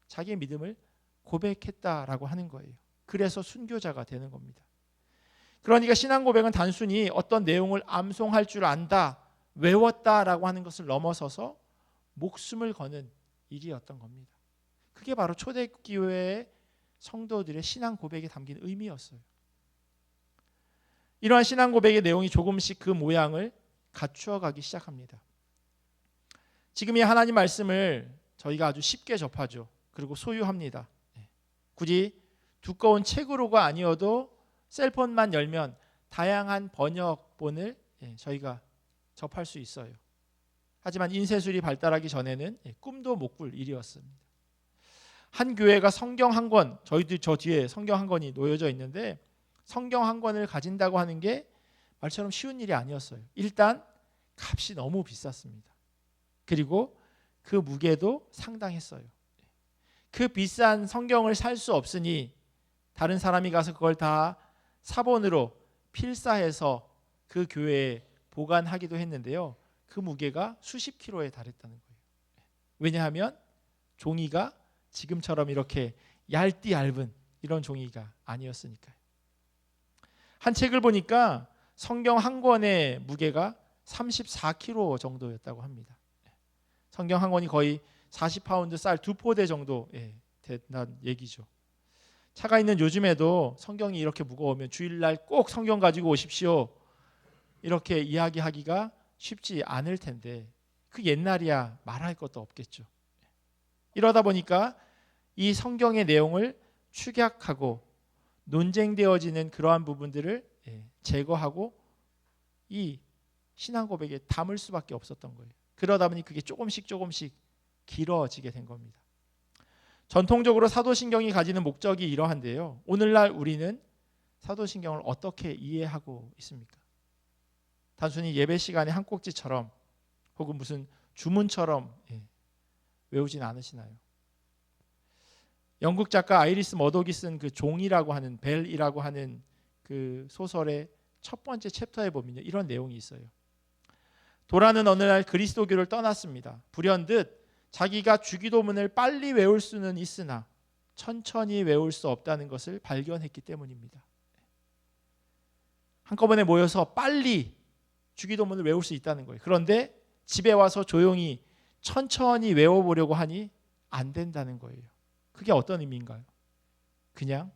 Speaker 1: 자기의 믿음을 고백했다라고 하는 거예요. 그래서 순교자가 되는 겁니다. 그러니까 신앙 고백은 단순히 어떤 내용을 암송할 줄 안다, 외웠다라고 하는 것을 넘어서서 목숨을 거는 일이었던 겁니다. 그게 바로 초대교회의 성도들의 신앙 고백에 담긴 의미였어요. 이러한 신앙 고백의 내용이 조금씩 그 모양을 갖추어 가기 시작합니다. 지금 이 하나님 말씀을 저희가 아주 쉽게 접하죠. 그리고 소유합니다. 굳이 두꺼운 책으로가 아니어도 셀폰만 열면 다양한 번역본을 저희가 접할 수 있어요. 하지만 인쇄술이 발달하기 전에는 꿈도 못 꿀 일이었습니다. 한 교회가 성경 한 권, 저희도 저 뒤에 성경 한 권이 놓여져 있는데 성경 한 권을 가진다고 하는 게 말처럼 쉬운 일이 아니었어요. 일단 값이 너무 비쌌습니다. 그리고 그 무게도 상당했어요. 그 비싼 성경을 살 수 없으니 다른 사람이 가서 그걸 다 사본으로 필사해서 그 교회에 보관하기도 했는데요. 그 무게가 수십 킬로에 달했다는 거예요. 왜냐하면 종이가 지금처럼 이렇게 얇은 이런 종이가 아니었으니까요. 한 책을 보니까 성경 한 권의 무게가 34kg 정도였다고 합니다. 성경 한 권이 거의 40파운드 쌀 2포대 정도 된다는 얘기죠. 차가 있는 요즘에도 성경이 이렇게 무거우면 주일날 꼭 성경 가지고 오십시오 이렇게 이야기하기가 쉽지 않을 텐데 그 옛날이야 말할 것도 없겠죠. 이러다 보니까 이 성경의 내용을 축약하고 논쟁되어지는 그러한 부분들을 제거하고 이 신앙 고백에 담을 수밖에 없었던 거예요. 그러다 보니 그게 조금씩 길어지게 된 겁니다. 전통적으로 사도신경이 가지는 목적이 이러한데요. 오늘날 우리는 사도신경을 어떻게 이해하고 있습니까? 단순히 예배 시간에 한 꼭지처럼 혹은 무슨 주문처럼 외우진 않으시나요? 영국 작가 아이리스 머독이 쓴 그 종이라고 하는 벨이라고 하는 그 소설의 첫 번째 챕터에 보면요, 이런 내용이 있어요. 도라는 어느 날 그리스도교를 떠났습니다. 불현듯 자기가 주기도문을 빨리 외울 수는 있으나 천천히 외울 수 없다는 것을 발견했기 때문입니다. 한꺼번에 모여서 빨리 주기도문을 외울 수 있다는 거예요. 그런데 집에 와서 조용히 천천히 외워보려고 하니 안 된다는 거예요. 그게 어떤 의미인가요? 그냥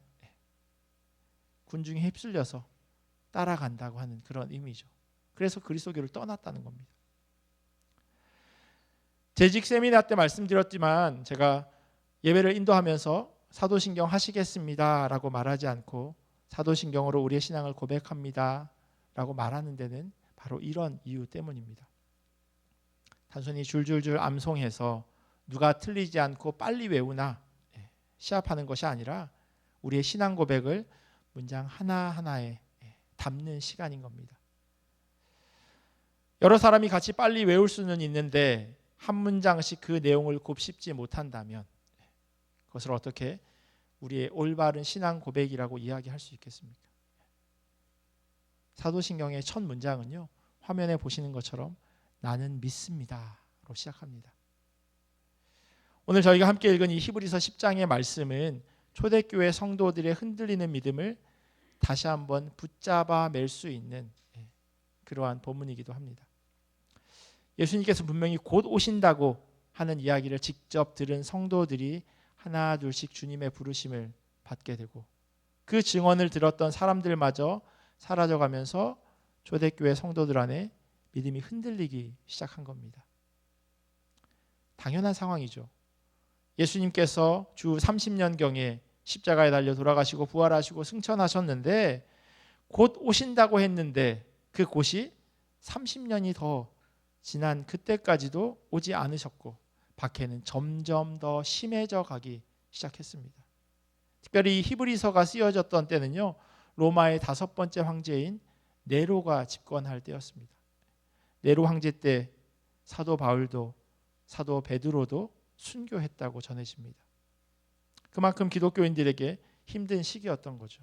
Speaker 1: 군중에 휩쓸려서 따라간다고 하는 그런 의미죠. 그래서 그리스도교를 떠났다는 겁니다. 재직 세미나 때 말씀드렸지만 제가 예배를 인도하면서 사도신경 하시겠습니다 라고 말하지 않고 사도신경으로 우리의 신앙을 고백합니다 라고 말하는 데는 바로 이런 이유 때문입니다. 단순히 줄줄줄 암송해서 누가 틀리지 않고 빨리 외우나 시합하는 것이 아니라 우리의 신앙 고백을 문장 하나하나에 담는 시간인 겁니다. 여러 사람이 같이 빨리 외울 수는 있는데 한 문장씩 그 내용을 곱씹지 못한다면 그것을 어떻게 우리의 올바른 신앙 고백이라고 이야기할 수 있겠습니까? 사도신경의 첫 문장은요, 화면에 보시는 것처럼 나는 믿습니다로 시작합니다. 오늘 저희가 함께 읽은 이 히브리서 10장의 말씀은 초대교회 성도들의 흔들리는 믿음을 다시 한번 붙잡아 맬 수 있는 그러한 본문이기도 합니다. 예수님께서 분명히 곧 오신다고 하는 이야기를 직접 들은 성도들이 하나 둘씩 주님의 부르심을 받게 되고 그 증언을 들었던 사람들마저 사라져가면서 초대교회 성도들 안에 믿음이 흔들리기 시작한 겁니다. 당연한 상황이죠. 예수님께서 주 30년경에 십자가에 달려 돌아가시고 부활하시고 승천하셨는데 곧 오신다고 했는데 그 곧이 30년이 더 지난 그때까지도 오지 않으셨고 박해는 점점 더 심해져 가기 시작했습니다. 특별히 이 히브리서가 쓰여졌던 때는요, 로마의 5번째 황제인 네로가 집권할 때였습니다. 네로 황제 때 사도 바울도 사도 베드로도 순교했다고 전해집니다. 그만큼 기독교인들에게 힘든 시기였던 거죠.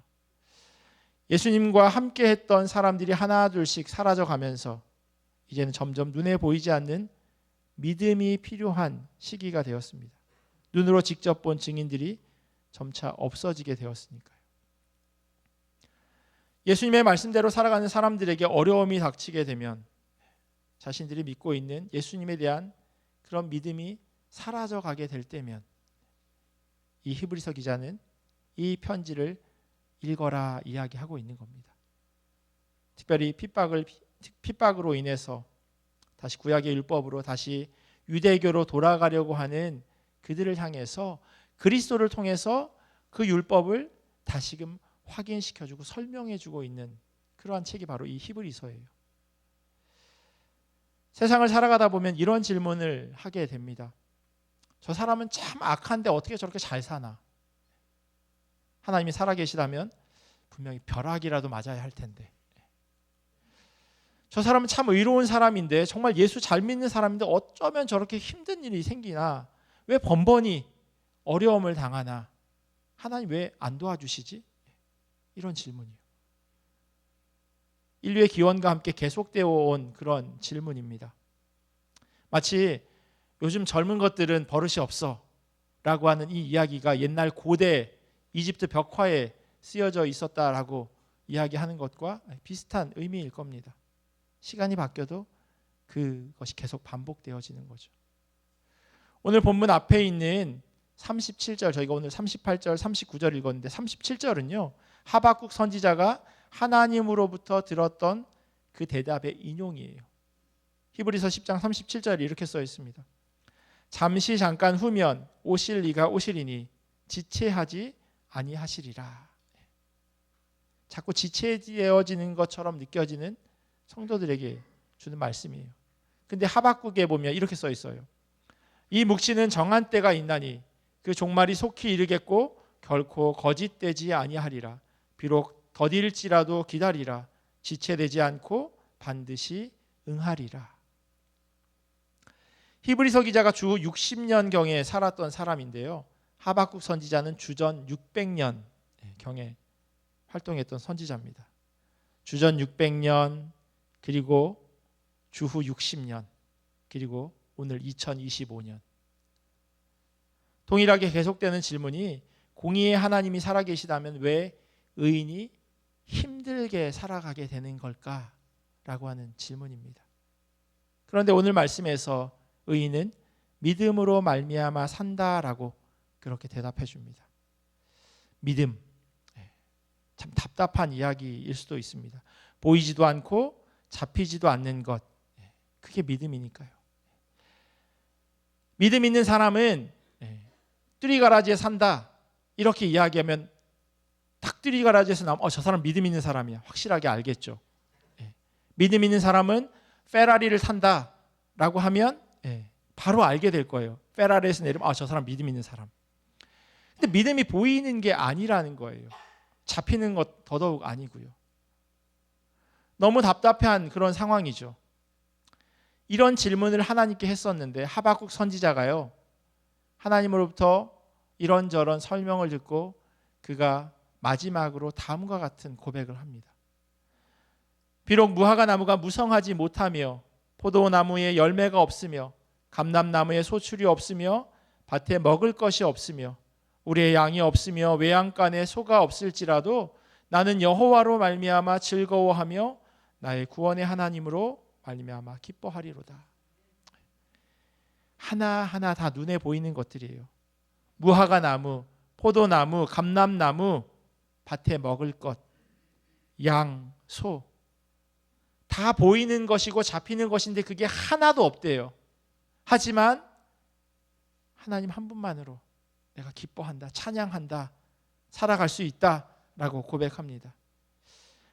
Speaker 1: 예수님과 함께 했던 사람들이 하나 둘씩 사라져 가면서 이제는 점점 눈에 보이지 않는 믿음이 필요한 시기가 되었습니다. 눈으로 직접 본 증인들이 점차 없어지게 되었으니까요. 예수님의 말씀대로 살아가는 사람들에게 어려움이 닥치게 되면 자신들이 믿고 있는 예수님에 대한 그런 믿음이 사라져 가게 될 때면 이 히브리서 기자는 이 편지를 읽어라 이야기하고 있는 겁니다. 특별히 핍박으로 인해서 다시 구약의 율법으로 다시 유대교로 돌아가려고 하는 그들을 향해서 그리스도를 통해서 그 율법을 다시금 확인시켜주고 설명해주고 있는 그러한 책이 바로 이 히브리서예요. 세상을 살아가다 보면 이런 질문을 하게 됩니다. 저 사람은 참 악한데 어떻게 저렇게 잘 사나? 하나님이 살아계시다면 분명히 벼락이라도 맞아야 할 텐데, 저 사람은 참 의로운 사람인데, 정말 예수 잘 믿는 사람인데 어쩌면 저렇게 힘든 일이 생기나? 왜 번번이 어려움을 당하나? 하나님 왜 안 도와주시지? 이런 질문이요. 인류의 기원과 함께 계속되어 온 그런 질문입니다. 마치 요즘 젊은 것들은 버릇이 없어 라고 하는 이 이야기가 옛날 고대 이집트 벽화에 쓰여져 있었다라고 이야기하는 것과 비슷한 의미일 겁니다. 시간이 바뀌어도 그것이 계속 반복되어지는 거죠. 오늘 본문 앞에 있는 37절, 저희가 오늘 38절, 39절 읽었는데 37절은요, 하박국 선지자가 하나님으로부터 들었던 그 대답의 인용이에요. 히브리서 10장 37절에 이렇게 써 있습니다. 잠시 잠깐 후면 오실 이가 오시리니 지체하지 아니하시리라. 자꾸 지체되어지는 것처럼 느껴지는 성도들에게 주는 말씀이에요. 근데 하박국에 보면 이렇게 써 있어요. 이 묵시는 정한 때가 있나니 그 종말이 속히 이르겠고 결코 거짓되지 아니하리라. 비록 더딜지라도 기다리라. 지체되지 않고 반드시 응하리라. 히브리서 기자가 주 60년경에 살았던 사람인데요, 하박국 선지자는 주전 600년 경에 활동했던 선지자입니다. 주전 600년, 그리고 주후 60년, 그리고 오늘 2025년. 동일하게 계속되는 질문이, 공의의 하나님이 살아계시다면 왜 의인이 힘들게 살아가게 되는 걸까라고 하는 질문입니다. 그런데 오늘 말씀에서 의인은 믿음으로 말미암아 산다라고 그렇게 대답해 줍니다. 믿음, 참 답답한 이야기일 수도 있습니다. 보이지도 않고 잡히지도 않는 것, 그게 믿음이니까요. 믿음 있는 사람은 뚜리가라지에 산다 이렇게 이야기하면 딱 뚜리가라지에서 나오면 저 사람 믿음 있는 사람이야, 확실하게 알겠죠. 믿음 있는 사람은 페라리를 탄다라고 하면 바로 알게 될 거예요. 페라리에서 내리면 저 사람 믿음 있는 사람. 근데 믿음이 보이는 게 아니라는 거예요. 잡히는 것 더더욱 아니고요. 너무 답답한 그런 상황이죠. 이런 질문을 하나님께 했었는데 하박국 선지자가요, 하나님으로부터 이런저런 설명을 듣고 그가 마지막으로 다음과 같은 고백을 합니다. 비록 무화과 나무가 무성하지 못하며 포도나무에 열매가 없으며 감람나무에 소출이 없으며 밭에 먹을 것이 없으며 우리의 양이 없으며 외양간에 소가 없을지라도 나는 여호와로 말미암아 즐거워하며 나의 구원의 하나님으로 말미암아 기뻐하리로다. 하나하나 다 눈에 보이는 것들이에요. 무화과 나무, 포도나무, 감람나무, 밭에 먹을 것, 양, 소, 다 보이는 것이고 잡히는 것인데 그게 하나도 없대요. 하지만 하나님 한 분만으로 내가 기뻐한다, 찬양한다, 살아갈 수 있다라고 고백합니다.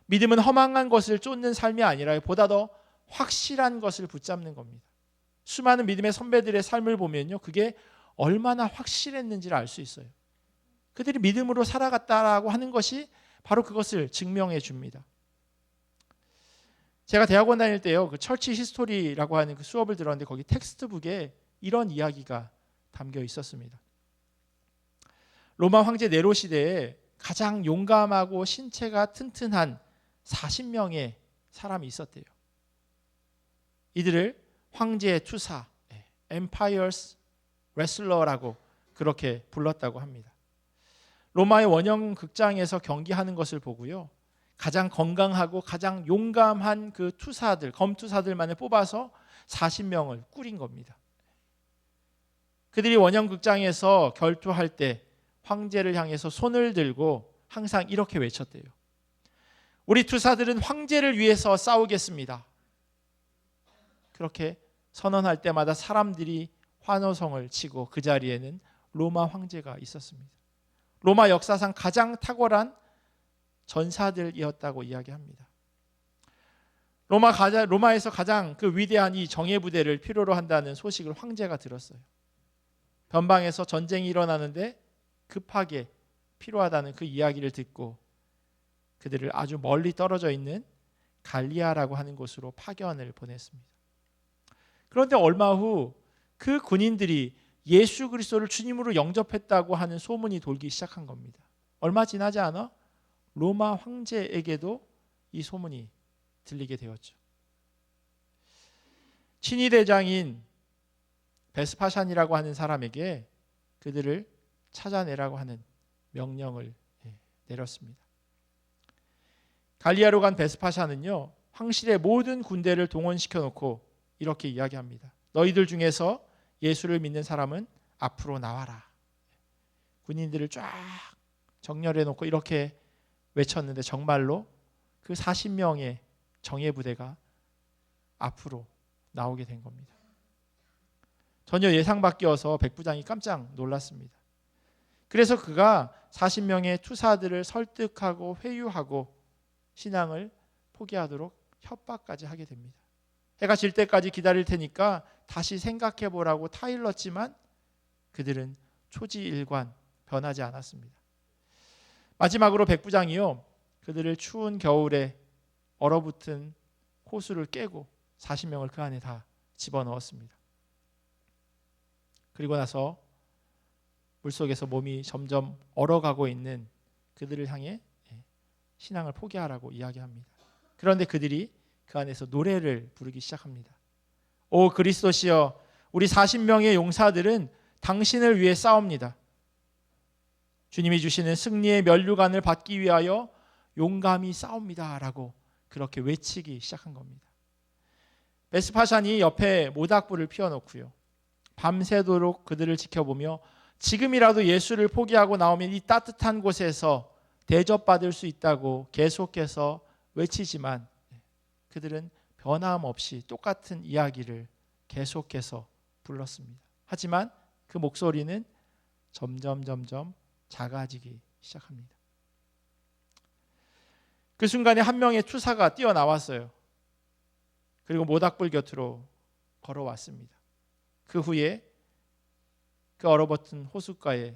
Speaker 1: 믿음은 허망한 것을 쫓는 삶이 아니라 보다 더 확실한 것을 붙잡는 겁니다. 수많은 믿음의 선배들의 삶을 보면요, 그게 얼마나 확실했는지를 알 수 있어요. 그들이 믿음으로 살아갔다라고 하는 것이 바로 그것을 증명해 줍니다. 제가 대학원 다닐 때요, 그 철치 히스토리라고 하는 그 수업을 들었는데 거기 텍스트북에 이런 이야기가 담겨 있었습니다. 로마 황제 네로 시대에 가장 용감하고 신체가 튼튼한 40명의 사람이 있었대요. 이들을 황제의 투사, Empire's Wrestler라고 그렇게 불렀다고 합니다. 로마의 원형 극장에서 경기하는 것을 보고요, 가장 건강하고 가장 용감한 그 투사들, 검투사들만을 뽑아서 40명을 꾸린 겁니다. 그들이 원형 극장에서 결투할 때 황제를 향해서 손을 들고 항상 이렇게 외쳤대요. 우리 투사들은 황제를 위해서 싸우겠습니다. 그렇게 선언할 때마다 사람들이 환호성을 치고 그 자리에는 로마 황제가 있었습니다. 로마 역사상 가장 탁월한 전사들이었다고 이야기합니다. 로마에서 가장 그 위대한 이 정예 부대를 필요로 한다는 소식을 황제가 들었어요. 변방에서 전쟁이 일어나는데 급하게 필요하다는 그 이야기를 듣고 그들을 아주 멀리 떨어져 있는 갈리아라고 하는 곳으로 파견을 보냈습니다. 그런데 얼마 후 그 군인들이 예수 그리스도를 주님으로 영접했다고 하는 소문이 돌기 시작한 겁니다. 얼마 지나지 않아 로마 황제에게도 이 소문이 들리게 되었죠. 친위 대장인 베스파샨이라고 하는 사람에게 그들을 찾아내라고 하는 명령을 내렸습니다. 갈리아로 간 베스파샨은요, 황실의 모든 군대를 동원시켜 놓고 이렇게 이야기합니다. 너희들 중에서 예수를 믿는 사람은 앞으로 나와라. 군인들을 쫙 정렬해 놓고 이렇게 외쳤는데 정말로 그 40명의 정예 부대가 앞으로 나오게 된 겁니다. 전혀 예상 밖이어서 백부장이 깜짝 놀랐습니다. 그래서 그가 40명의 투사들을 설득하고 회유하고 신앙을 포기하도록 협박까지 하게 됩니다. 해가 질 때까지 기다릴 테니까 다시 생각해 보라고 타일렀지만 그들은 초지일관 변하지 않았습니다. 마지막으로 백부장이요, 그들을 추운 겨울에 얼어붙은 호수를 깨고 40명을 그 안에 다 집어넣었습니다. 그리고 나서 물속에서 몸이 점점 얼어가고 있는 그들을 향해 신앙을 포기하라고 이야기합니다. 그런데 그들이 그 안에서 노래를 부르기 시작합니다. 오 그리스도시여, 우리 40명의 용사들은 당신을 위해 싸웁니다. 주님이 주시는 승리의 면류관을 받기 위하여 용감히 싸웁니다 라고 그렇게 외치기 시작한 겁니다. 베스파샨이 옆에 모닥불을 피워놓고요, 밤새도록 그들을 지켜보며 지금이라도 예수를 포기하고 나오면 이 따뜻한 곳에서 대접받을 수 있다고 계속해서 외치지만 그들은 변함없이 똑같은 이야기를 계속해서 불렀습니다. 하지만 그 목소리는 점점 작아지기 시작합니다. 그 순간에 한 명의 투사가 뛰어나왔어요. 그리고 모닥불 곁으로 걸어왔습니다. 그 후에 그 얼어붙은 호숫가에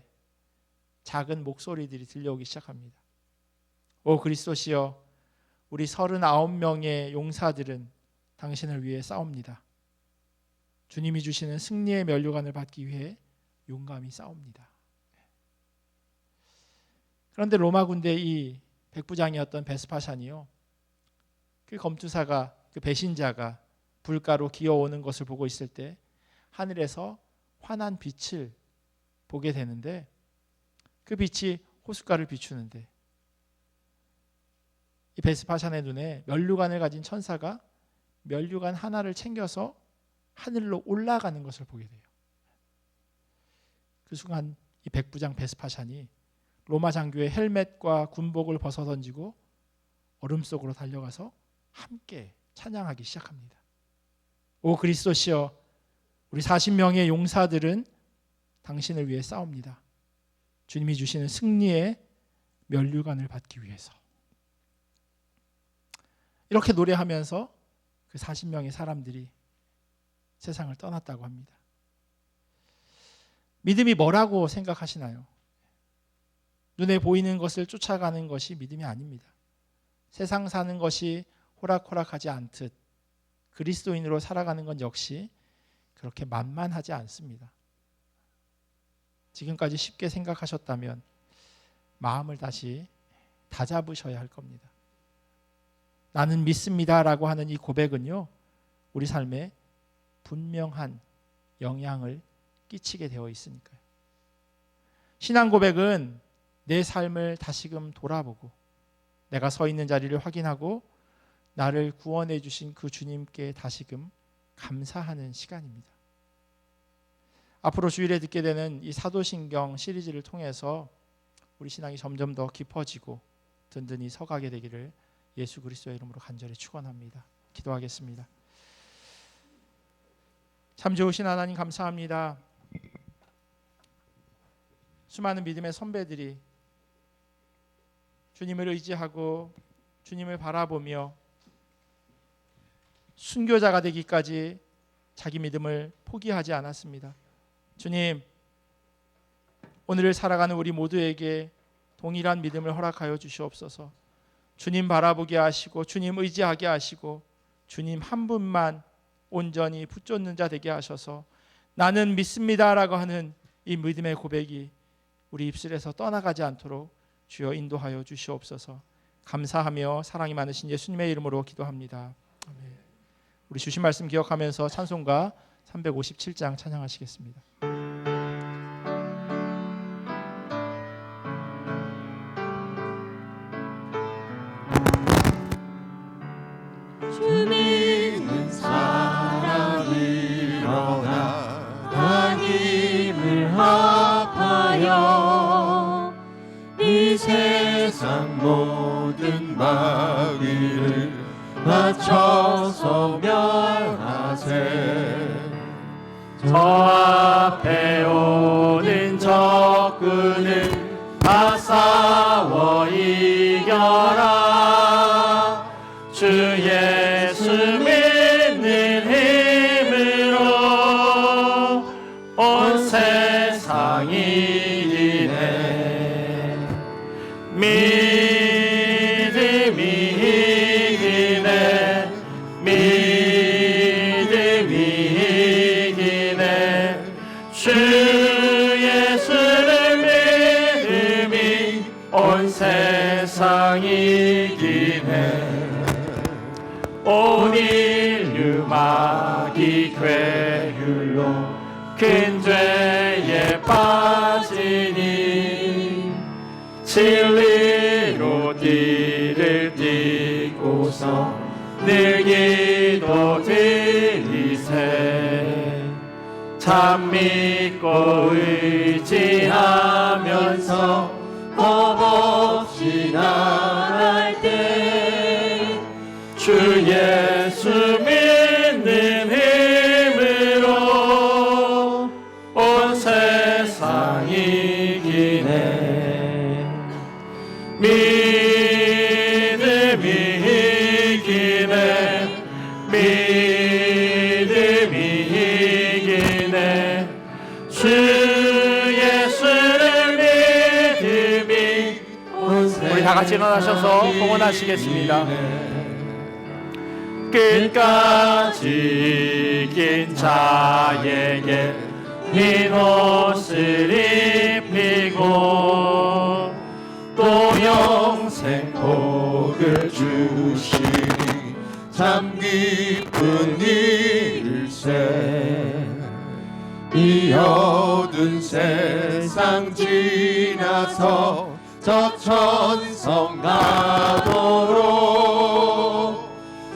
Speaker 1: 작은 목소리들이 들려오기 시작합니다. 오 그리스도시여, 우리 39명의 용사들은 당신을 위해 싸웁니다. 주님이 주시는 승리의 면류관을 받기 위해 용감히 싸웁니다. 그런데 로마 군대 이 백부장이었던 베스파샨이요, 그 검투사가, 그 배신자가 불가로 기어오는 것을 보고 있을 때 하늘에서 환한 빛을 보게 되는데 그 빛이 호숫가를 비추는데 이 베스파샨의 눈에 면류관을 가진 천사가 면류관 하나를 챙겨서 하늘로 올라가는 것을 보게 돼요. 그 순간 이 백부장 베스파샨이 로마 장교의 헬멧과 군복을 벗어 던지고 얼음 속으로 달려가서 함께 찬양하기 시작합니다. 오 그리스도시여, 우리 40명의 용사들은 당신을 위해 싸웁니다. 주님이 주시는 승리의 면류관을 받기 위해서. 이렇게 노래하면서 그 40명의 사람들이 세상을 떠났다고 합니다. 믿음이 뭐라고 생각하시나요? 눈에 보이는 것을 쫓아가는 것이 믿음이 아닙니다. 세상 사는 것이 호락호락하지 않듯 그리스도인으로 살아가는 건 역시 그렇게 만만하지 않습니다. 지금까지 쉽게 생각하셨다면 마음을 다시 다잡으셔야 할 겁니다. 나는 믿습니다라고 하는 이 고백은요, 우리 삶에 분명한 영향을 끼치게 되어 있으니까요. 신앙 고백은 내 삶을 다시금 돌아보고 내가 서 있는 자리를 확인하고 나를 구원해 주신 그 주님께 다시금 감사하는 시간입니다. 앞으로 주일에 듣게 되는 이 사도신경 시리즈를 통해서 우리 신앙이 점점 더 깊어지고 든든히 서가게 되기를 예수 그리스도의 이름으로 간절히 축원합니다. 기도하겠습니다. 참 좋으신 하나님 감사합니다. 수많은 믿음의 선배들이 주님을 의지하고 주님을 바라보며 순교자가 되기까지 자기 믿음을 포기하지 않았습니다. 주님, 오늘을 살아가는 우리 모두에게 동일한 믿음을 허락하여 주시옵소서. 주님 바라보게 하시고 주님 의지하게 하시고 주님 한 분만 온전히 붙잡는 자 되게 하셔서 나는 믿습니다라고 하는 이 믿음의 고백이 우리 입술에서 떠나가지 않도록 주여 인도하여 주시옵소서. 감사하며 사랑이 많으신 예수님의 이름으로 기도합니다. 아멘. 우리 주신 말씀 기억하면서 찬송가 357장 찬양하시겠습니다.
Speaker 3: 주 믿는 사람이 일어나 하나님을 합하여 이 세상 모든 마귀를 맞춰서 멸하세.
Speaker 1: 저 앞에 오는 적군을 다 싸워 이겨라. 주 예수 믿는 힘으로 온 세상이 이기네. 믿음이 이기네. 믿음이 이기네. 주 예수를 믿음이 온 세상이 이기네. 온 인류 마귀 괴율로 큰 죄에 빠지니 진리로 띠를 띠고서 늘 기도 드리세. 참 믿고 의지하면서 겁없이 나갈 때 주 예수 믿는 힘으로 온 세상이 이기네. 믿음이 이기네. 믿음이 이기네. 주 예수를 믿음이 온 세상이 우리 다 같이 일어나셔서 봉헌하시겠습니다. 끝까지 이긴 자에게 흰 옷을 입히고 또 영생 복을 주시니
Speaker 4: 참 기쁜 일세. 이 어두운 세상 지나서 저 천성 가도록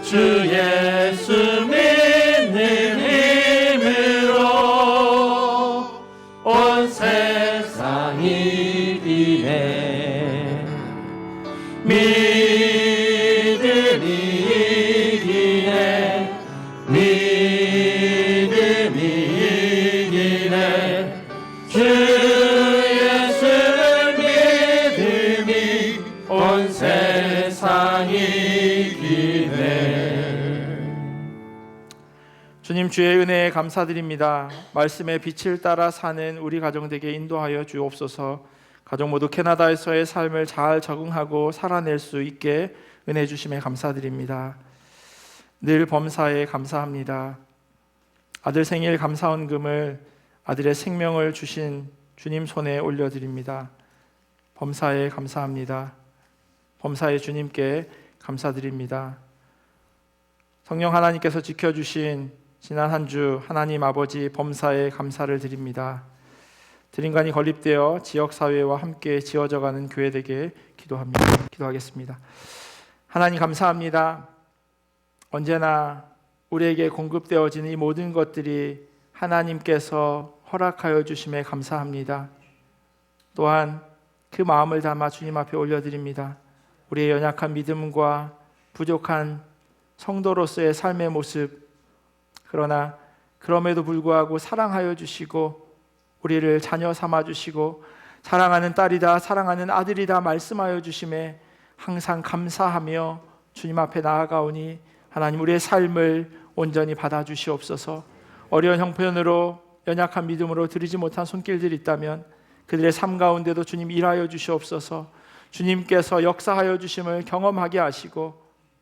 Speaker 4: 주 예수 믿는 힘으로 온 세상이 이기네. 믿음이 이기네. 믿음이 이기네. 주 예수를 믿음이 온 세상이 이기네.
Speaker 1: 주님 주의 은혜에 감사드립니다. 말씀의 빛을 따라 사는 우리 가정 되게 인도하여 주옵소서. 가족 모두 캐나다에서의 삶을 잘 적응하고 살아낼 수 있게 은혜 주심에 감사드립니다. 늘 범사에 감사합니다. 아들 생일 감사원금을 아들의 생명을 주신 주님 손에 올려드립니다. 범사에 감사합니다. 범사의 주님께 감사드립니다. 성령 하나님께서 지켜주신 지난 한 주 하나님 아버지 범사에 감사를 드립니다. 드림관이 건립되어 지역사회와 함께 지어져가는 교회 되게 기도하겠습니다. 하나님 감사합니다. 언제나 우리에게 공급되어지는 이 모든 것들이 하나님께서 허락하여 주심에 감사합니다. 또한 그 마음을 담아 주님 앞에 올려드립니다. 우리의 연약한 믿음과 부족한 성도로서의 삶의 모습, 그러나 그럼에도 불구하고 사랑하여 주시고 우리를 자녀 삼아 주시고 사랑하는 딸이다, 사랑하는 아들이다 말씀하여 주심에 항상 감사하며 주님 앞에 나아가오니 하나님 우리의 삶을 온전히 받아주시옵소서. 어려운 형편으로 연약한 믿음으로 드리지 못한 손길들이 있다면 그들의 삶 가운데도 주님 일하여 주시옵소서. 주님께서 역사하여 주심을 경험하게 하시고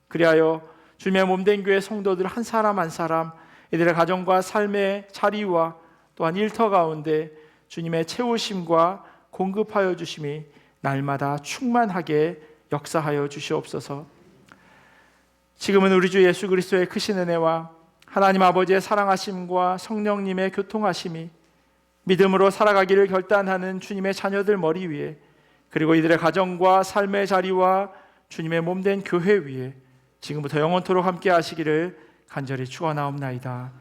Speaker 1: 그리하여 주님의 몸된 교회 성도들 한 사람 한 사람 이들의 가정과 삶의 자리와 또한 일터 가운데 주님의 채우심과 공급하여 주심이 날마다 충만하게 역사하여 주시옵소서. 지금은 우리 주 예수 그리스도의 크신 은혜와 하나님 아버지의 사랑하심과 성령님의 교통하심이 믿음으로 살아가기를 결단하는 주님의 자녀들 머리 위에 그리고 이들의 가정과 삶의 자리와 주님의 몸된 교회 위에 지금부터 영원토록 함께 하시기를 간절히 축원하옵나이다.